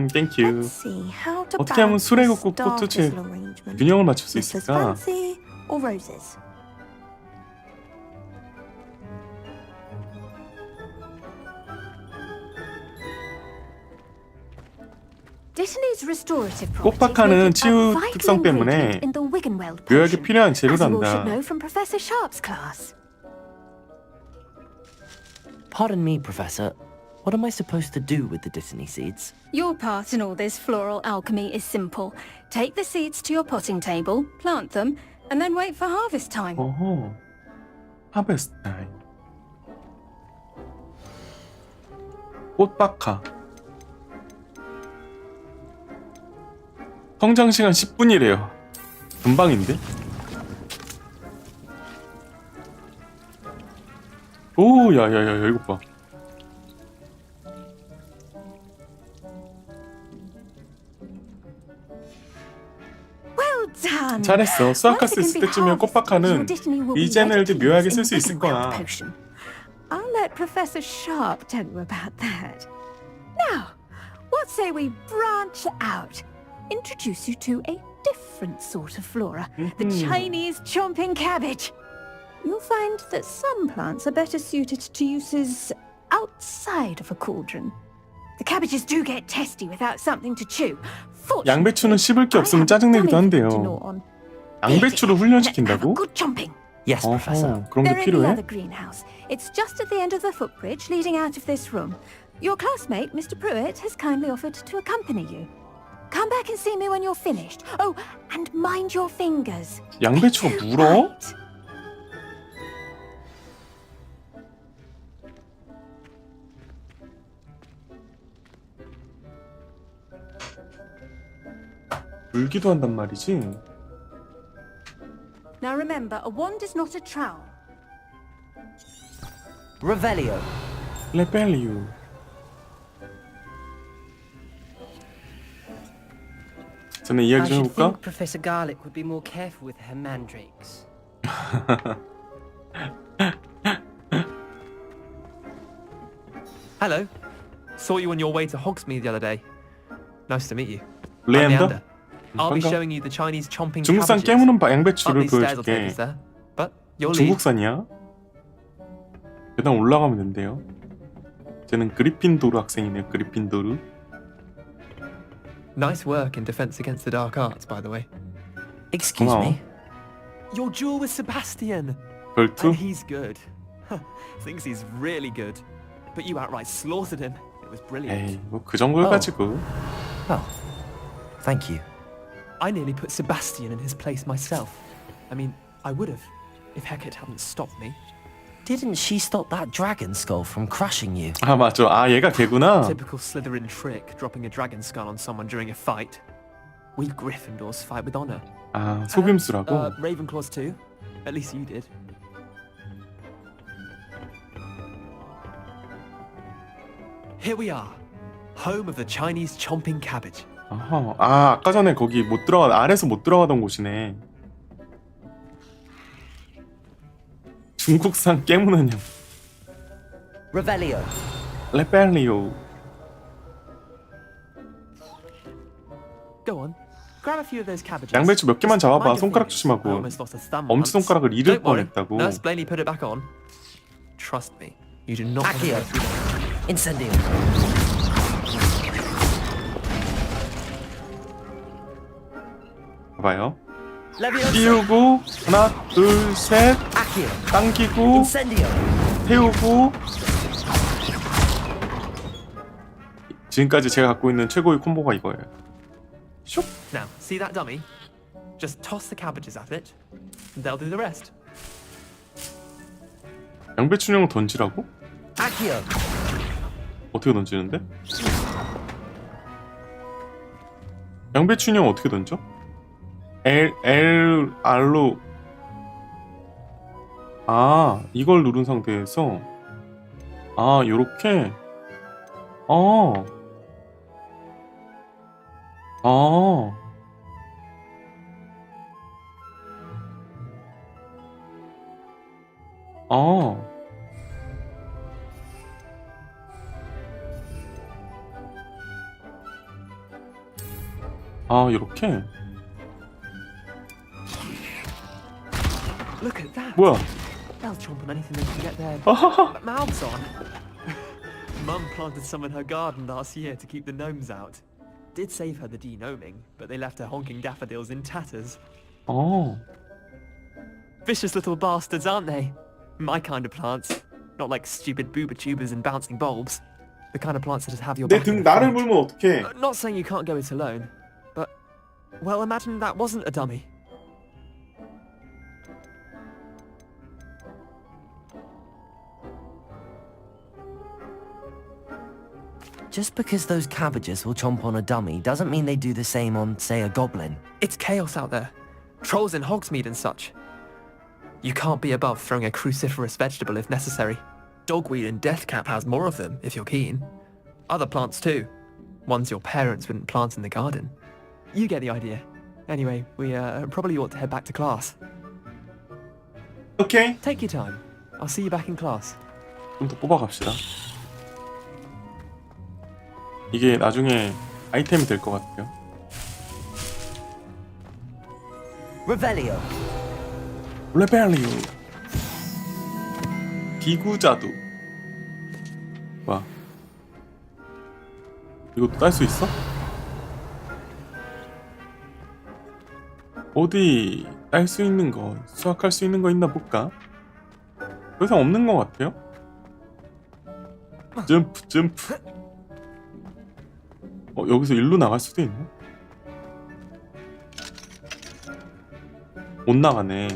Thank you. Let's see how to 어떻게 하면 balance 술에 this 굽고 dark 꽃을 little arrangement. 균형을 맞출 수 Mrs. 있을까? Fancy or roses? Dittany's restorative 꽃박하는 properties 치유 make it a 특성 vital 때문에 ingredient in the Wiggenweld 묘약에 potion, 필요한 as you all should 재료란다. know from Professor Sharp's class. Pardon me, Professor. What am I supposed to do with the dittany seeds? Your part in all this floral alchemy is simple. Take the seeds to your potting table, plant them, and then wait for harvest time. 어허. 하베스트 타임. 꽃박하. 성장 시간 10분이래요. 금방인데? 오, 야야야, 이거 봐. Well done. 잘했어. 수학 Once 클래스 it 있을 can be 때쯤이면 harvested, 꽃박하는 your dittany will be 리제넬드 ready to 묘하게 use 쓸 in 수 있을 Wiggenweld 거야. potion. I'll let Professor Sharp tell you about that. Now, what say we branch out? Introduce you to a different sort of flora, the Chinese chomping cabbage. You'll find that some plants are better suited to uses outside of a cauldron. The cabbages do get testy without something to chew. 양배추는 씹을 게 없으면 짜증내기도 한대요. 양배추를 훈련시킨다고? Good chomping. Yes, Professor. 어허, 그런 게 They're in the 필요해? other greenhouse. It's just at the end of the footbridge leading out of this room. Your classmate, Mr. Pruitt, has kindly offered to accompany you. Come back and see me when you're finished. Oh, and mind your fingers. 양배추가 물어? 물기도 한단 말이지? Now remember, a wand is not a trowel. Revelio. 레벨리우. 전에 이야기 I 좀 should 해볼까? think Professor Garlick would be more careful with her mandrakes. Hello. Saw you on your way to Hogsmeade the other day. Nice to meet you. I'm 레안더? Leander. I'll be 반가워. showing you the Chinese chomping 중국산 cabbages. 깨무는 Up 양배추를 these stairs will take 보여줄게. us there. But you'll lead. 중국산이야? 계단 올라가면 된대요. 쟤는 그리핀도르 학생이네요. 그리핀도르. Nice work in defense against the dark arts, by the way. Excuse 고마워. me. Your duel with Sebastian. 별투? And he's good. Thinks he's really good. But you outright slaughtered him. It was brilliant. 에이, 뭐 그 정도를 가지고. Oh, thank you. I nearly put Sebastian in his place myself. I mean, I would have, if Hecate hadn't stopped me. Didn't she stop that dragon skull from crushing you? 아 맞아. 아 얘가 걔구나. Typical Slytherin trick, dropping a dragon skull on someone during a fight. We Gryffindors fight with honor. 아 속임수라고. Ravenclaws too. At least you did. Here we are, home of the Chinese chomping cabbage. 아하. 아 아까 전에 거기 못 들어가 아래서 못 들어가던 곳이네. 중국산 깨무는 형. Revelio. 레벨리오. Go on. Grab a few of those cabbages. 양배추 몇 개만 잡아봐. Mind your 손가락 fingers. I 조심하고. almost lost a thumb 엄지손가락을 once. 잃을 Don't worry. 뻔했다고. Nurse Blaney put it back on. Trust me. You do not want to Accio. go through that. Incendio. 봐봐요. Leviosa. 띄우고 하나 둘 셋 Accio. 당기고 Incendio. 태우고. 지금까지 제가 갖고 있는 최고의 콤보가 이거예요. 슉. Now, see that dummy? Just toss the cabbages at it, and they'll do the rest. 양배추용을 던지라고? Accio. 어떻게 던지는데? 양배추용 어떻게 던져? R로 아 이걸 누른 상태에서 아 요렇게 요렇게 Look at that. 뭐야? They'll chomp on anything they can get their mouths on. Mum planted some in her garden last year to keep the gnomes out. Did save her the denoming, but they left her honking daffodils in tatters. Vicious little bastards, aren't they? My kind of plants. Not like stupid booba tubers and bouncing bulbs. The kind of plants that just have your 내 back in 등 a 나를 fight. 물면 어떡해? Not saying you can't go it alone, but... Well, imagine that wasn't a dummy. Just because those cabbages will chomp on a dummy doesn't mean they do the same on, say, a goblin. It's chaos out there. Trolls in Hogsmeade and such. You can't be above throwing a cruciferous vegetable if necessary. Dogweed and deathcap has more of them, if you're keen. Other plants too. Ones your parents wouldn't plant in the garden. You get the idea. Anyway, we probably ought to head back to class. Okay. Take your time. I'll see you back in class. 좀 더 뽑아갑시다. 이게 나중에 아이템이 될 것 같아요. Revelio. 레벨리오. 비구자두. 와. 이것도 딸 수 있어? 어디 딸 수 있는 거, 수확할 수 있는 거 있나 볼까? 더 이상 없는 것 같아요. 점프. 여기서 일로 나갈 수도 있나? 못 나가네.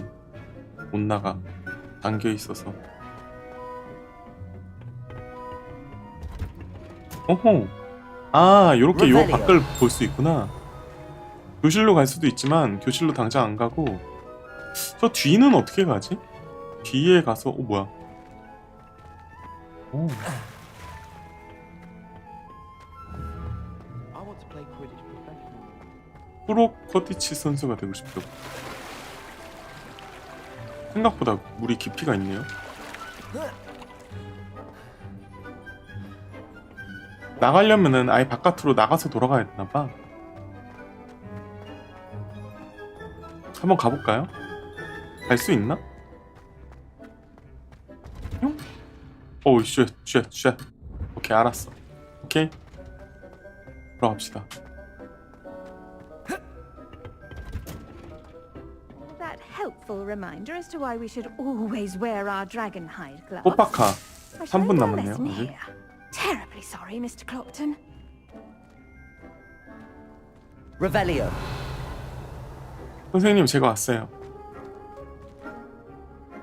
못 나가. 당겨 있어서. 어허. 요렇게 요 밖을 볼 수 있구나. 교실로 갈 수도 있지만 교실로 당장 안 가고 저 뒤는 어떻게 가지? 뒤에 가서 뭐야? 프로 쿼디치 선수가 되고 싶다고. 생각보다 물이 깊이가 있네요. 나가려면은 아예 바깥으로 나가서 돌아가야 되나봐. 한번 가볼까요? 갈 수 있나? 오우 쉣. 오케이 알았어. 오케이 들어갑시다. That helpful reminder as to why we should always wear our dragon hide gloves. 뽀빠카 3분 남았네요 아직. Terribly sorry, Mr. Clopton. Revelio. 선생님 제가 왔어요.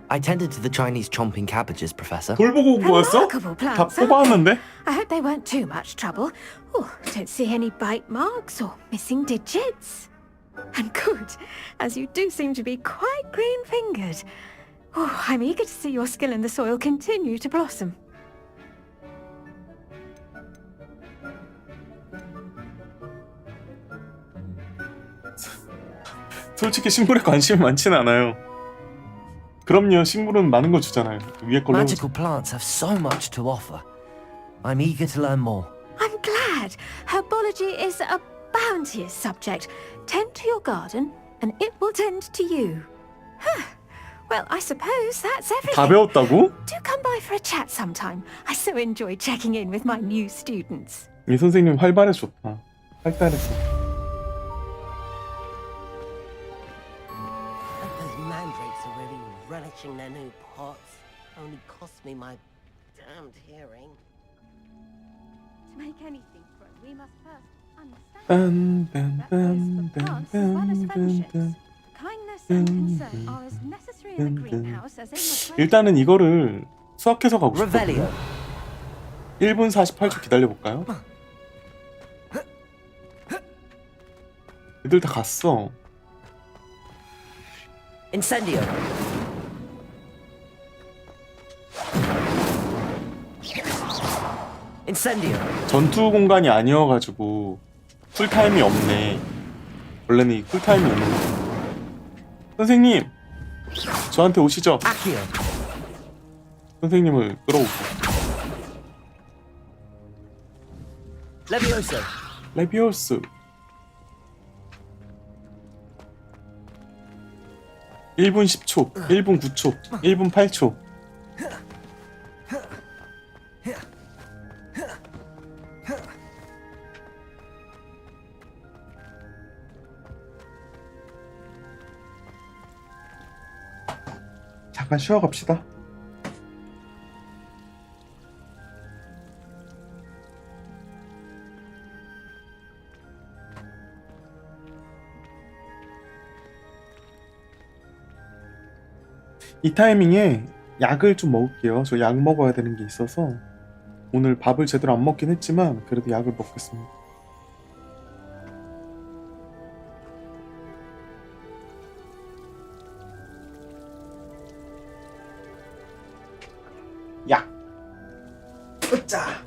I tended to the Chinese chomping cabbages, Professor. 돌보고 온 거였어? Remarkable 다 plants, aren't 뽑아왔는데? they? I hope they weren't too much trouble. Oh, don't see any bite marks or missing digits. And good, as you do seem to be quite green-fingered. Oh, I'm eager to see your skill in the soil continue to blossom. 솔직히 식물에 관심이 많지는 않아요. 그럼요, 식물은 많은 거 주잖아요. 위에 걸로. Magical plants have so much to offer. I'm eager to learn more. I'm glad. Herbology is a bounteous subject. Tend to your garden, and it will tend to you. Well, I suppose that's everything. 다 배웠다고? Do come by for a chat sometime. I so enjoy checking in with my new students. 이 선생님 활발해서 좋다. 활달해서. Those mandrakes are really relishing their new pots. Only cost me my damned hearing. To make anything grow, we must first understand that goes for plants as well as friendships. Kindness and concern are as necessary in the greenhouse as in the 일단은 이거를 수확해서 가고 싶거든요. 1분 48초 기다려볼까요? 애들 다 갔어. Incendio. Incendio. 전투 공간이 아니어가지고 쿨타임이 없네. 원래는 이 쿨타임이 있는 거. 선생님! 저한테 오시죠. 선생님을 끌어오고. Levioso. 레비오스. 1분 10초, 1분 9초, 1분 8초. 잠깐 쉬어갑시다. 이 타이밍에 약을 좀 먹을게요. 저 약 먹어야 되는 게 있어서 오늘 밥을 제대로 안 먹긴 했지만 그래도 약을 먹겠습니다. 약! 으짜!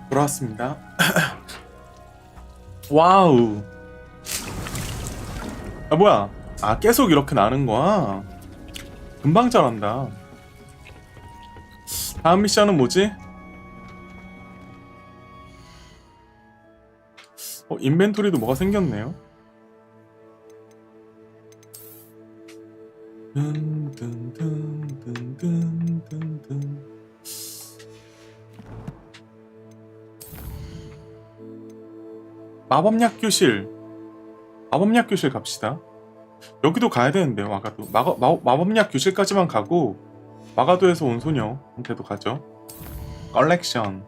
돌아왔습니다. 와우. 아 뭐야? 아 계속 이렇게 나는 거야. 금방 잘한다. 다음 미션은 뭐지? 인벤토리도 뭐가 생겼네요. 마법약 교실. 마법약 교실 갑시다. 여기도 가야 되는데요. 마가도. 마법약 교실까지만 가고 마가도에서 온 소녀한테도 가죠. 컬렉션.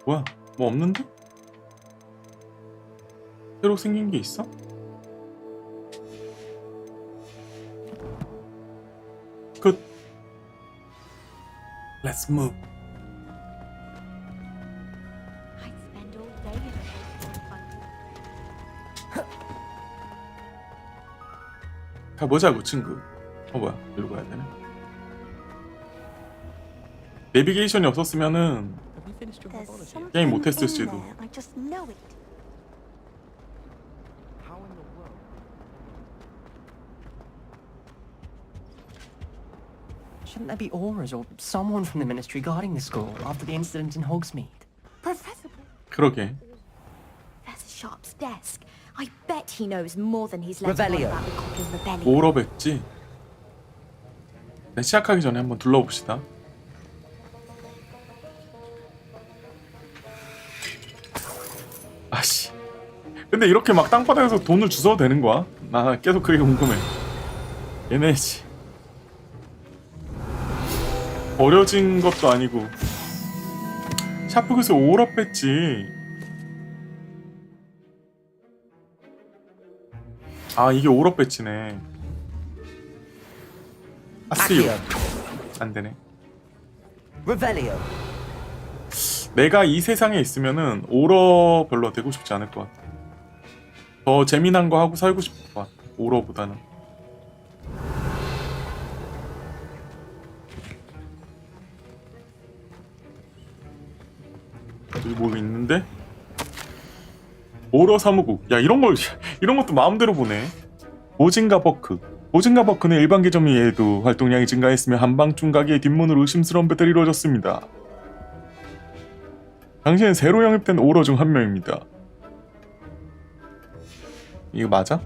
뭐야? 뭐 없는데? 새로 생긴 게 있어? 끝. Let's move. I'd spend all day in a 가보자고 친구. 뭐야? 이리로 가야 되네. 내비게이션이 없었으면은 게임 못했을 수도. I just know it. Shouldn't there be auras or someone from the ministry guarding the school after the incident in Hogsmeade? Professor 그러게. Sharp's desk. I bet he knows more than he's let on Revelio. about the Goblin Rebellion. 오러 뵙지. 네, 시작하기 전에 한번 둘러봅시다. 아씨. 근데 이렇게 막 땅바닥에서 돈을 주워도 되는 거야? 나 계속 그게 궁금해. 얘네지. 버려진 것도 아니고. 샤프에서 오라 뺐지. 아, 이게 오라 배치네. 아스요. 안 되네. Revelio. 내가 이 세상에 있으면은 오러 별로 되고 싶지 않을 것 같아. 더 재미난 거 하고 살고 싶을 것 같아. 오러보다는. 여기 뭐 있는데? 오러 사무국. 야, 이런 것도 마음대로 보네. 보증가 버크. 보증가 버크는 일반 계정 이외에도 활동량이 증가했으며 한방충 가게의 뒷문으로 의심스러운 배달이 이루어졌습니다. 당신은 새로 영입된 오러 중 한 명입니다. 이거 맞아?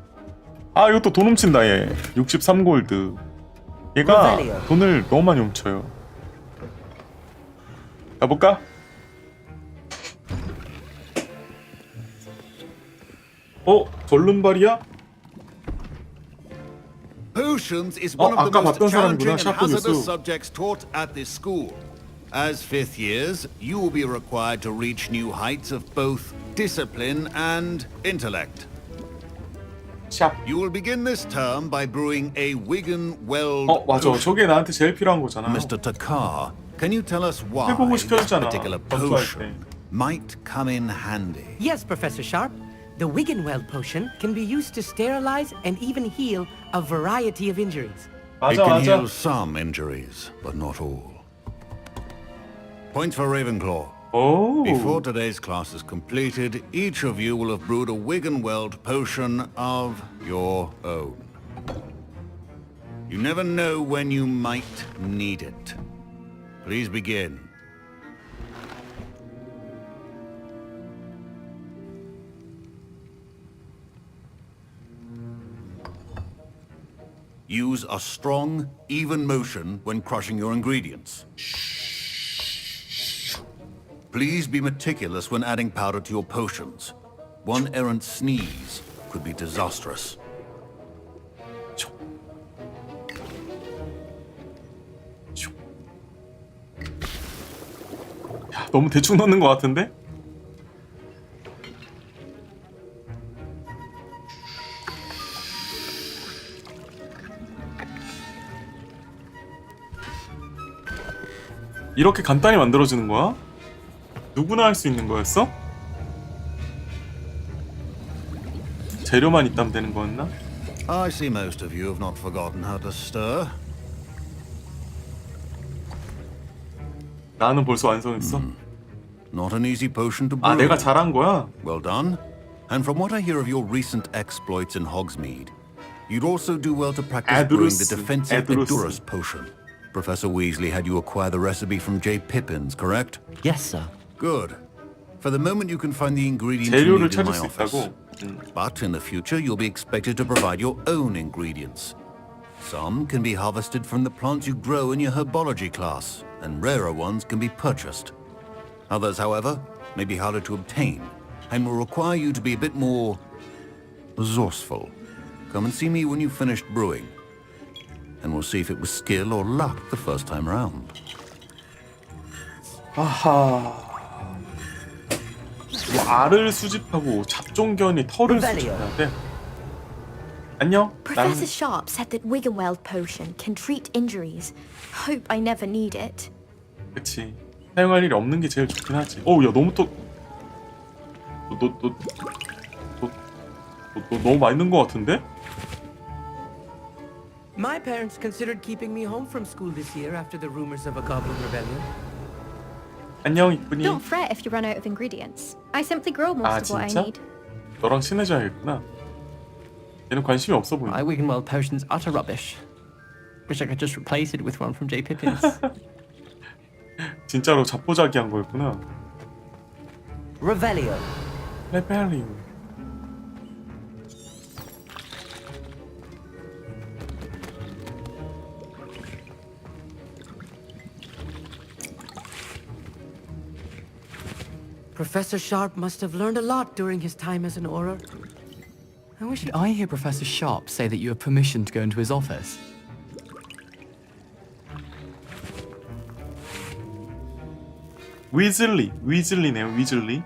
아, 이것도 돈 훔친다, 얘. 63골드. 얘가 돈을 너무 많이 훔쳐요. 가볼까? 절름발이야? Potions is one of the 아까 most 봤던 challenging 사람이구나, and 샤프 hazardous 교수. subjects taught at this school. As fifth years, you will be required to reach new heights of both discipline and intellect. You will begin this term by brewing a Wigan-Weld 맞아. potion. 저게 나한테 제일 필요한 거잖아. Mr. Takar, can you tell us why 해보고 this 시켜줬잖아. particular 검수할 potion 때. might come in handy? Yes, Professor Sharp. The Wigan-Weld potion can be used to sterilize and even heal a variety of injuries. It can heal some injuries, but not all. Point for Ravenclaw. Before today's class is completed, each of you will have brewed a Wigan-Weld potion of your own. You never know when you might need it. Please begin. Use a strong, even motion when crushing your ingredients. Please be meticulous when adding powder to your potions. One errant sneeze could be disastrous. 야, 너무 대충 넣는 것 같은데? 이렇게 간단히 만들어지는 거야? 누구나 할 수 있는 거였어? 재료만 있다면 되는 거였나? I see most of you have not forgotten how to stir. 나는 벌써 완성했어. Not an easy potion to brew. 아, 내가 잘한 거야? Well done. And from what I hear of your recent exploits in Hogsmeade, you'd also do well to practice brewing the defensive Edurus potion. Professor Weasley had you acquire the recipe from J. Pippin's, correct? Yes, sir. Good. For the moment you can find the ingredients you 재료를 need in 찾을 my 수 office. 있다고? But in the future you'll be expected to provide your own ingredients. Some can be harvested from the plants you grow in your herbology class, and rarer ones can be purchased. Others, however, may be harder to obtain, and will require you to be a bit more resourceful. Come and see me when you've finished brewing, and we'll see if it was skill or luck the first time round. 아하. 뭐 알을 수집하고 잡종견이 털을 수집해야 돼. 안녕. Professor Sharp said that Wigan-Weld potion can treat injuries. Hope I never need it. 그치. 사용할 일이 없는 게 제일 좋긴 하지. 어우, 야, 너무 너 너무 많이 넣은 거 같은데? My parents considered keeping me home from school this year after the rumors of a goblin rebellion. 안녕, 이쁜이. Don't fret if you run out of ingredients. I simply grow most 아, of what I 진짜? need. 너랑 친해져야겠구나. 얘는 관심이 없어 보인다. My Wigan-Weld potion's utter rubbish. Wish I could just replace it with one from J. Pippin's. 진짜로 자포자기한 거였구나. Revelio. 레벨리오. Professor Sharp must have learned a lot during his time as an Auror. Did I hear Professor Sharp say that you have permission to go into his office? 위즐리네요, 위즐리.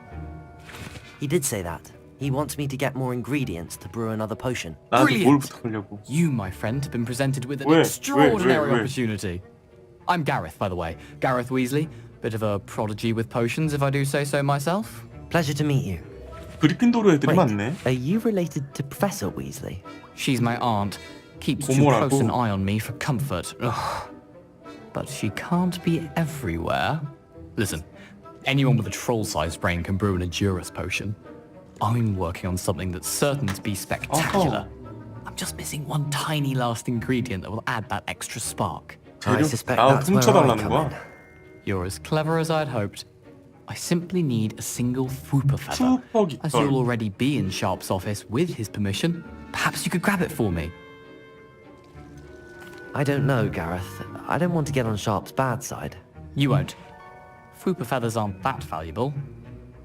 He did say that. He wants me to get more ingredients to brew another potion. 나한테 뭘 부탁하려고? You, my friend, have been presented with an 왜? extraordinary opportunity. I'm Gareth, by the way. Gareth Weasley. Bit of a prodigy with potions, if I do say so myself. Pleasure to meet you. 그리핀도르 애들이 많네. Are you related to Professor Weasley? She's my aunt. Keeps too close an eye on me for comfort. Ugh. But she can't be everywhere. Listen, anyone with a troll-sized brain can brew an Edurus potion. I'm working on something that's certain to be spectacular. I'm just missing one tiny last ingredient that will add that extra spark. I suspect that's where I come in. You're as clever as I'd hoped. I simply need a single Fwooper feather. As you'll already be in Sharp's office with his permission, perhaps you could grab it for me. I don't know, Gareth. I don't want to get on Sharp's bad side. You won't. Fwooper feathers aren't that valuable.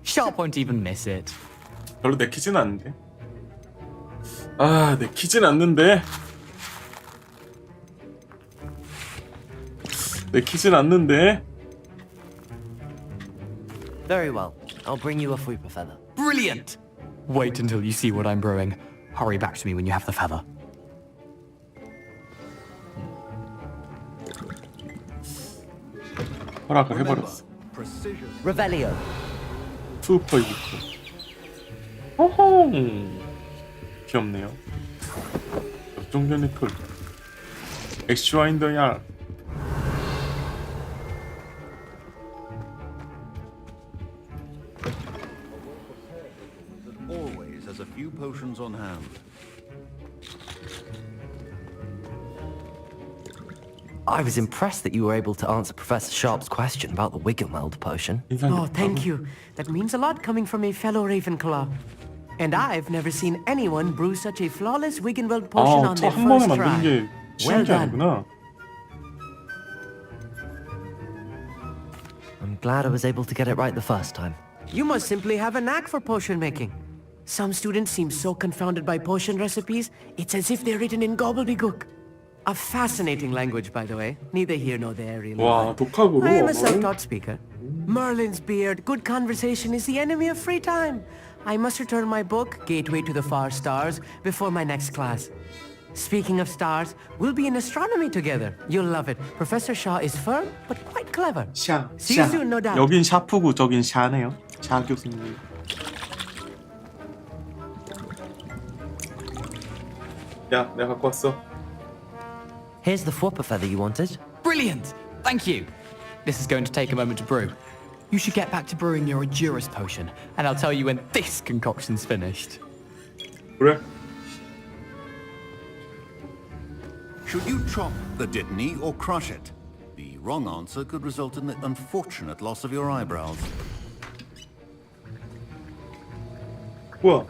Sharp won't even miss it. 별로 내키진 않는데. 아, 내키진 않는데. 내키진 않는데. Very well. I'll bring you a Fwooper feather. Brilliant! Wait until you see what I'm brewing. Hurry back to me when you have the feather. 허락을 해버렸어. Revelio. 슈퍼 이기고. 호호. 귀엽네요. 역종변의 톨. 엑슈와인더야. Always has a few potions on hand. I was impressed that you were able to answer Professor Sharp's question about the Wiggenweld potion. Oh, thank you. That means a lot coming from a fellow Ravenclaw. And I've never seen anyone brew such a flawless Wiggenweld potion on their 한 번에 first 만드는 try. 게 쉬운 게 아니구나. I'm glad I was able to get it right the first time. You must simply have a knack for potion making. Some students seem so confounded by potion recipes, it's as if they're written in gobbledygook. A fascinating language, by the way. Neither here nor there, really. 와, 독학으로. I am a self-taught speaker. Merlin's beard, good conversation is the enemy of free time. I must return my book, Gateway to the Far Stars, before my next class. Speaking of stars, we'll be in astronomy together. You'll love it. Professor Shaw is firm, but quite clever. 샤. See you soon, no doubt. 여긴 샤프고 저긴 샤네요. 샤 교수님. 야, 내가 갖고 왔어. Here's the Fwooper feather you wanted. Brilliant! Thank you! This is going to take a moment to brew. You should get back to brewing your Edurus potion, and I'll tell you when this concoction's finished. 그래? Should you chop the Dittany or crush it? The wrong answer could result in the unfortunate loss of your eyebrows. 뭐야?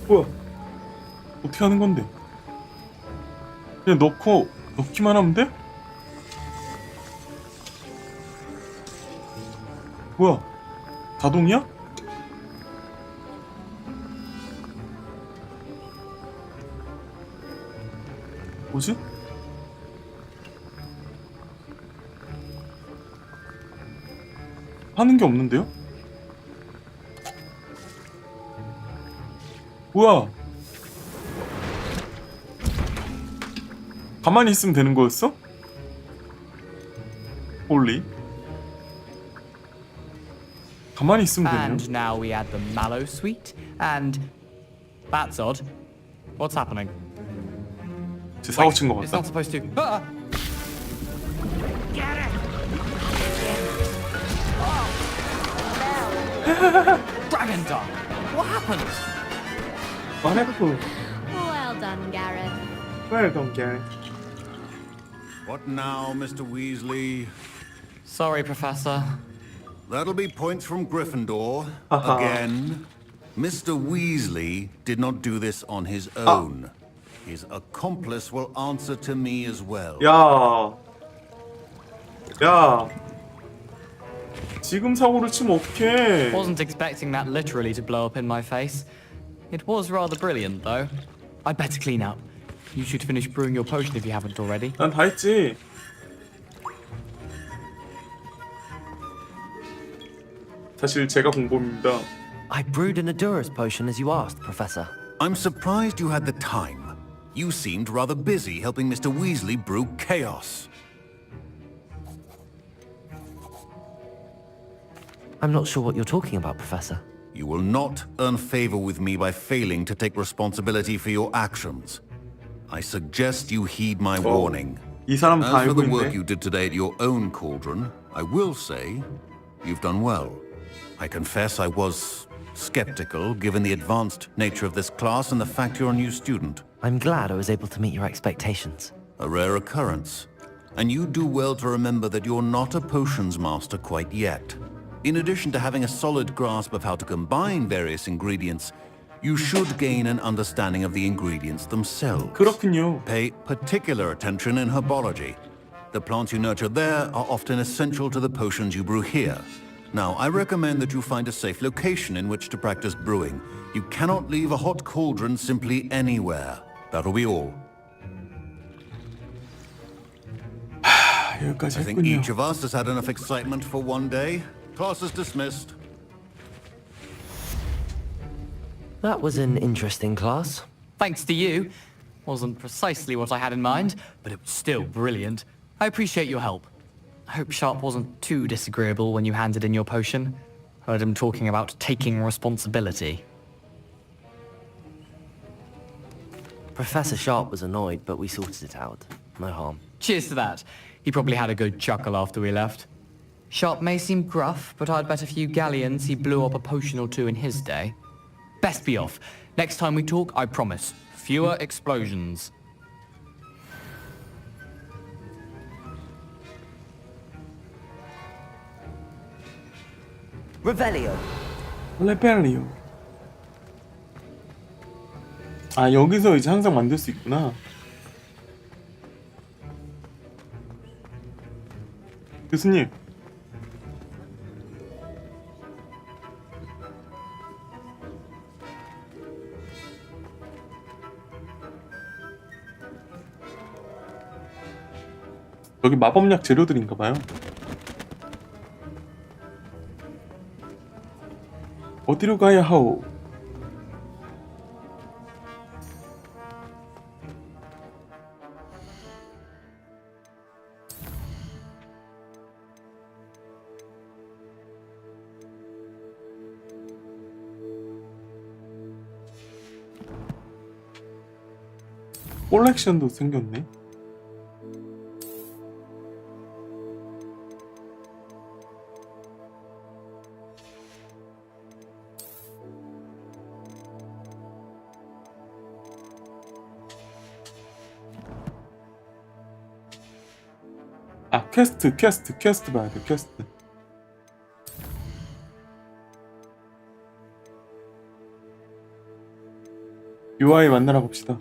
뭐야? 어떻게 하는 건데? 그냥 넣기만 하면 돼? 뭐야? 자동이야? 뭐지? 하는 게 없는데요? 뭐야? 가만히 있으면 되는 거였어? 홀리? 가만히 있으면 되네요. And now we add the mallow sweet, and that's odd. What's happening? 제 사고 친 것 It's 같다. not supposed to. Ah! Dragon Dog! What happened? What happened? Well done, Gareth. Well done, Gareth. What now, Mr. Weasley? Sorry, Professor. That'll be points from Gryffindor. Haha. Again. Mr. Weasley did not do this on his own. His accomplice will answer to me as well. 야. 지금 사고를 치면 어떡해. Wasn't expecting that literally to blow up in my face. It was rather brilliant, though. I'd better clean up. You should finish brewing your potion if you haven't already. 난 다 했지. 사실 제가 공범입니다. I brewed an Adurus potion as you asked, Professor. I'm surprised you had the time. You seemed rather busy helping Mr. Weasley brew chaos. I'm not sure what you're talking about, Professor. You will not earn favor with me by failing to take responsibility for your actions. I suggest you heed my warning. 이 사람 다 As for 알고 the work 있네. you did today at your own cauldron, I will say you've done well. I confess I was skeptical given the advanced nature of this class and the fact you're a new student. I'm glad I was able to meet your expectations. A rare occurrence. And you do well to remember that you're not a potions master quite yet. In addition to having a solid grasp of how to combine various ingredients, you should gain an understanding of the ingredients themselves. 그렇군요. Pay particular attention in herbology. The plants you nurture there are often essential to the potions you brew here. Now, I recommend that you find a safe location in which to practice brewing. You cannot leave a hot cauldron simply anywhere. That'll be all. 여기까지 I think 했군요. each of us has had enough excitement for one day. Class is dismissed. That was an interesting class. Thanks to you. Wasn't precisely what I had in mind, but it was still brilliant. I appreciate your help. I hope Sharp wasn't too disagreeable when you handed in your potion. Heard him talking about taking responsibility. Professor Sharp was annoyed, but we sorted it out. No harm. Cheers to that. He probably had a good chuckle after we left. Sharp may seem gruff, but I'd bet a few galleons he blew up a potion or two in his day. Best be off. Next time we talk, I promise. Fewer explosions. Revelio. 레벨리오. 아, 여기서 이제 항상 만들 수 있구나. 교수님. 여기 마법약 재료들인가봐요. 어디로 가야 하오? 콜렉션도 생겼네. 아, 퀘스트 봐야 돼, 퀘스트. UI 만나러 봅시다.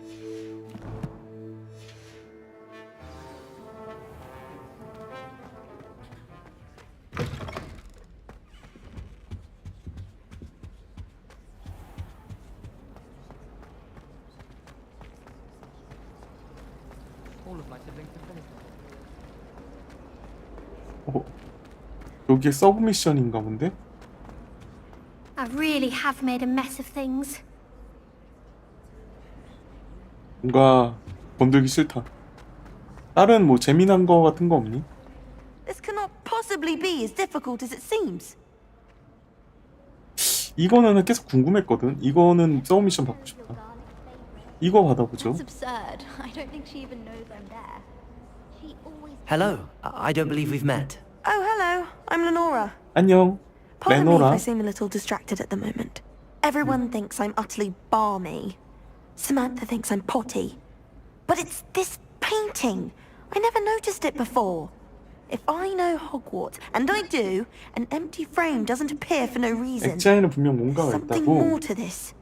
여기에 서브 미션인가 본데? I really have made a mess of things. 뭔가 건들기 싫다. 다른 뭐 재미난 거 같은 거 없니? This cannot possibly be as difficult as it seems. 이거는 계속 궁금했거든. 이거는 서브 미션 받고 싶다. 이거 받아보죠. It's absurd. I don't think she even knows I'm there. She always... Hello. I don't believe we've met. Oh, hello. I'm Lenora. 안녕. Pardon me if I 레노라. seem a little distracted at the moment. Everyone thinks I'm utterly balmy. Samantha thinks I'm potty. But it's this painting. I never noticed it before. If I know Hogwarts, and I do, an empty frame doesn't appear for no reason. 액자에는 분명 뭔가가 Something 있다고. more to this.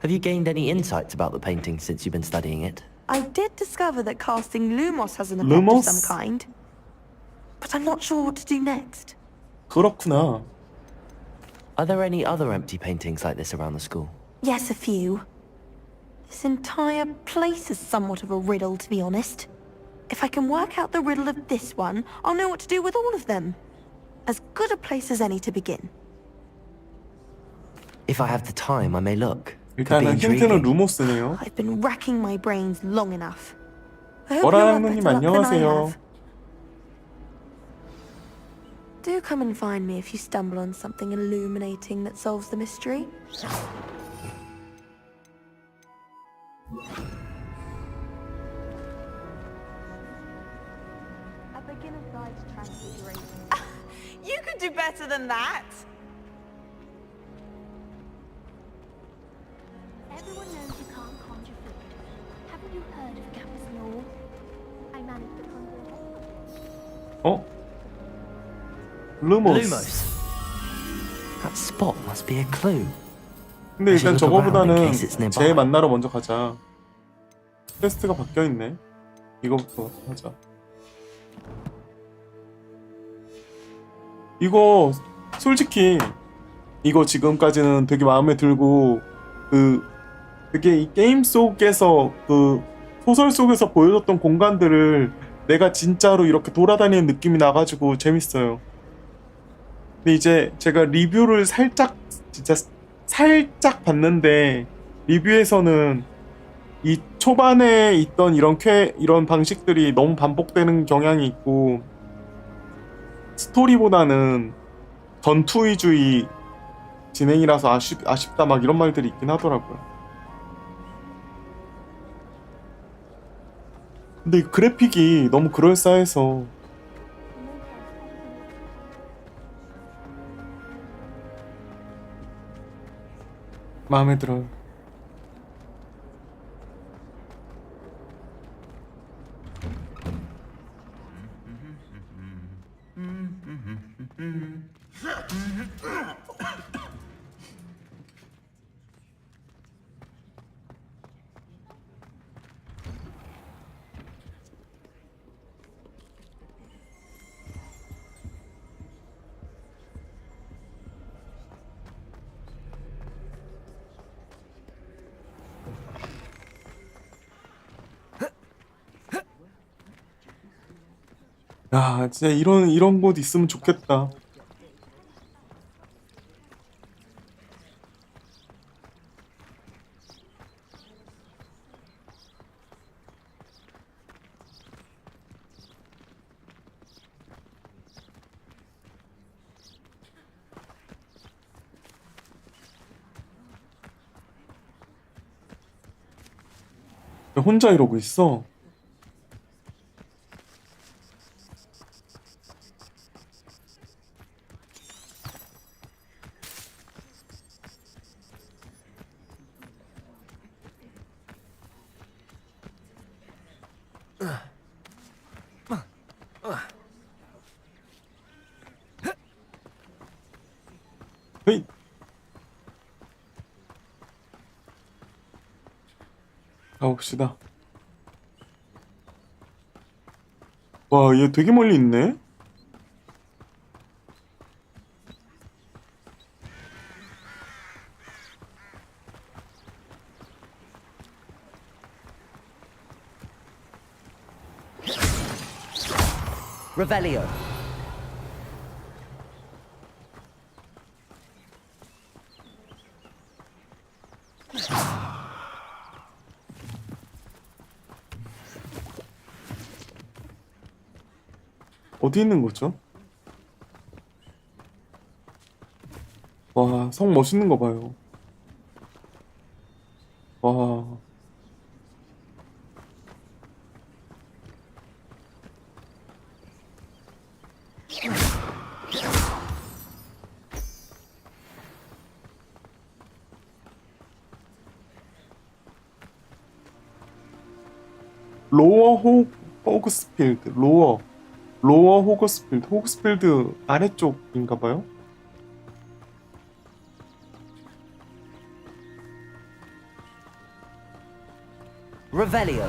Have you gained any insights about the painting since you've been studying it? I did discover that casting Lumos has an effect of some kind, but I'm not sure what to do next. 그렇구나. Are there any other empty paintings like this around the school? Yes, a few. This entire place is somewhat of a riddle, to be honest. If I can work out the riddle of this one, I'll know what to do with all of them. As good a place as any to begin. If I have the time, I may look. Could be 일단은 힌트는 intriguing. 루모스네요. I've been racking my brains long enough. I hope 어라 you'll have 누님 better luck than I 안녕하세요. have. Do come and find me if you stumble on something illuminating that solves the mystery. A beginner's guide to transfiguration. You could do better than that. Everyone knows you can't conjure food. Haven't you heard of Kappa's law? I managed to conjure it. 어? 루모스. Lumos. That spot must be a clue. 근데 일단 look around in 저거보다는 case it's nearby. 쟤 만나러 먼저 가자. 퀘스트가 바뀌어있네. 이거부터 하자. 이거 솔직히 이거 지금까지는 되게 마음에 들고 되게 이 게임 속에서 소설 속에서 보여줬던 공간들을 내가 진짜로 이렇게 돌아다니는 느낌이 나가지고 재밌어요. 근데 이제 제가 리뷰를 진짜 살짝 봤는데 리뷰에서는 이 초반에 있던 이런 방식들이 너무 반복되는 경향이 있고 스토리보다는 전투 위주의 진행이라서 아쉽다 막 이런 말들이 있긴 하더라고요. 근데 그래픽이 너무 그럴싸해서 마음에 들어요. 야, 진짜 이런 곳 있으면 좋겠다. 왜 혼자 이러고 있어? 헤이. 가봅시다. 와, 얘 되게 멀리 있네? Revelio. 어디 있는 거죠? 와, 성 멋있는 거 봐요. 와. 호그스필드, 로어 호그스필드, 호그스필드 아래쪽인가봐요. Revelio.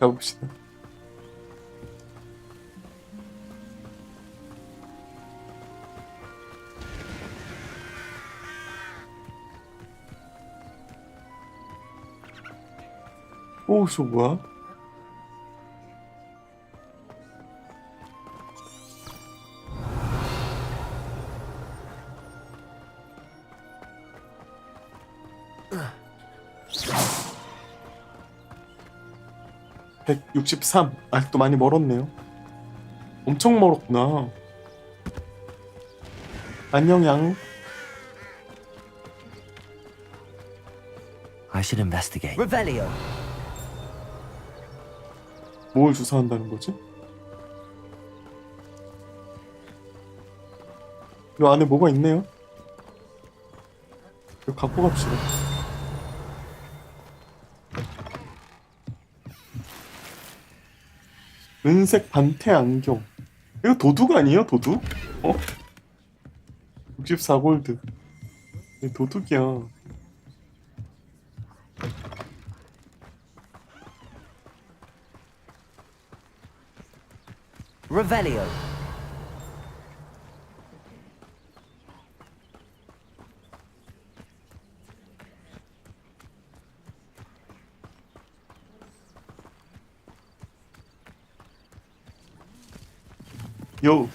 가봅시다. 오, 저 뭐야? (163) 아직도 많이 멀었네요. 엄청 멀었구나. 안녕 양. I should investigate. Revelio. 뭘 조사한다는 거지? 이 안에 뭐가 있네요. 이거 갖고 갑시다. 은색 반태 안경. 이거 도둑 아니에요? 도둑? 64골드. 이거 도둑이야. Revelio. 요.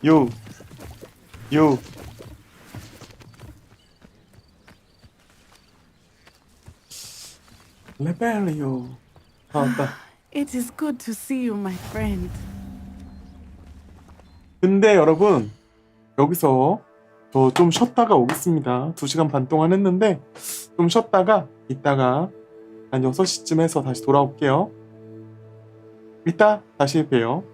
요. 요. 레벨리오. 맞다. It is good to see you, my friend. 근데 여러분, 여기서 저 좀 쉬었다가 오겠습니다. 2시간 반 동안 했는데 좀 쉬었다가 이따가 한 6시쯤 해서 다시 돌아올게요. 이따 다시 봬요.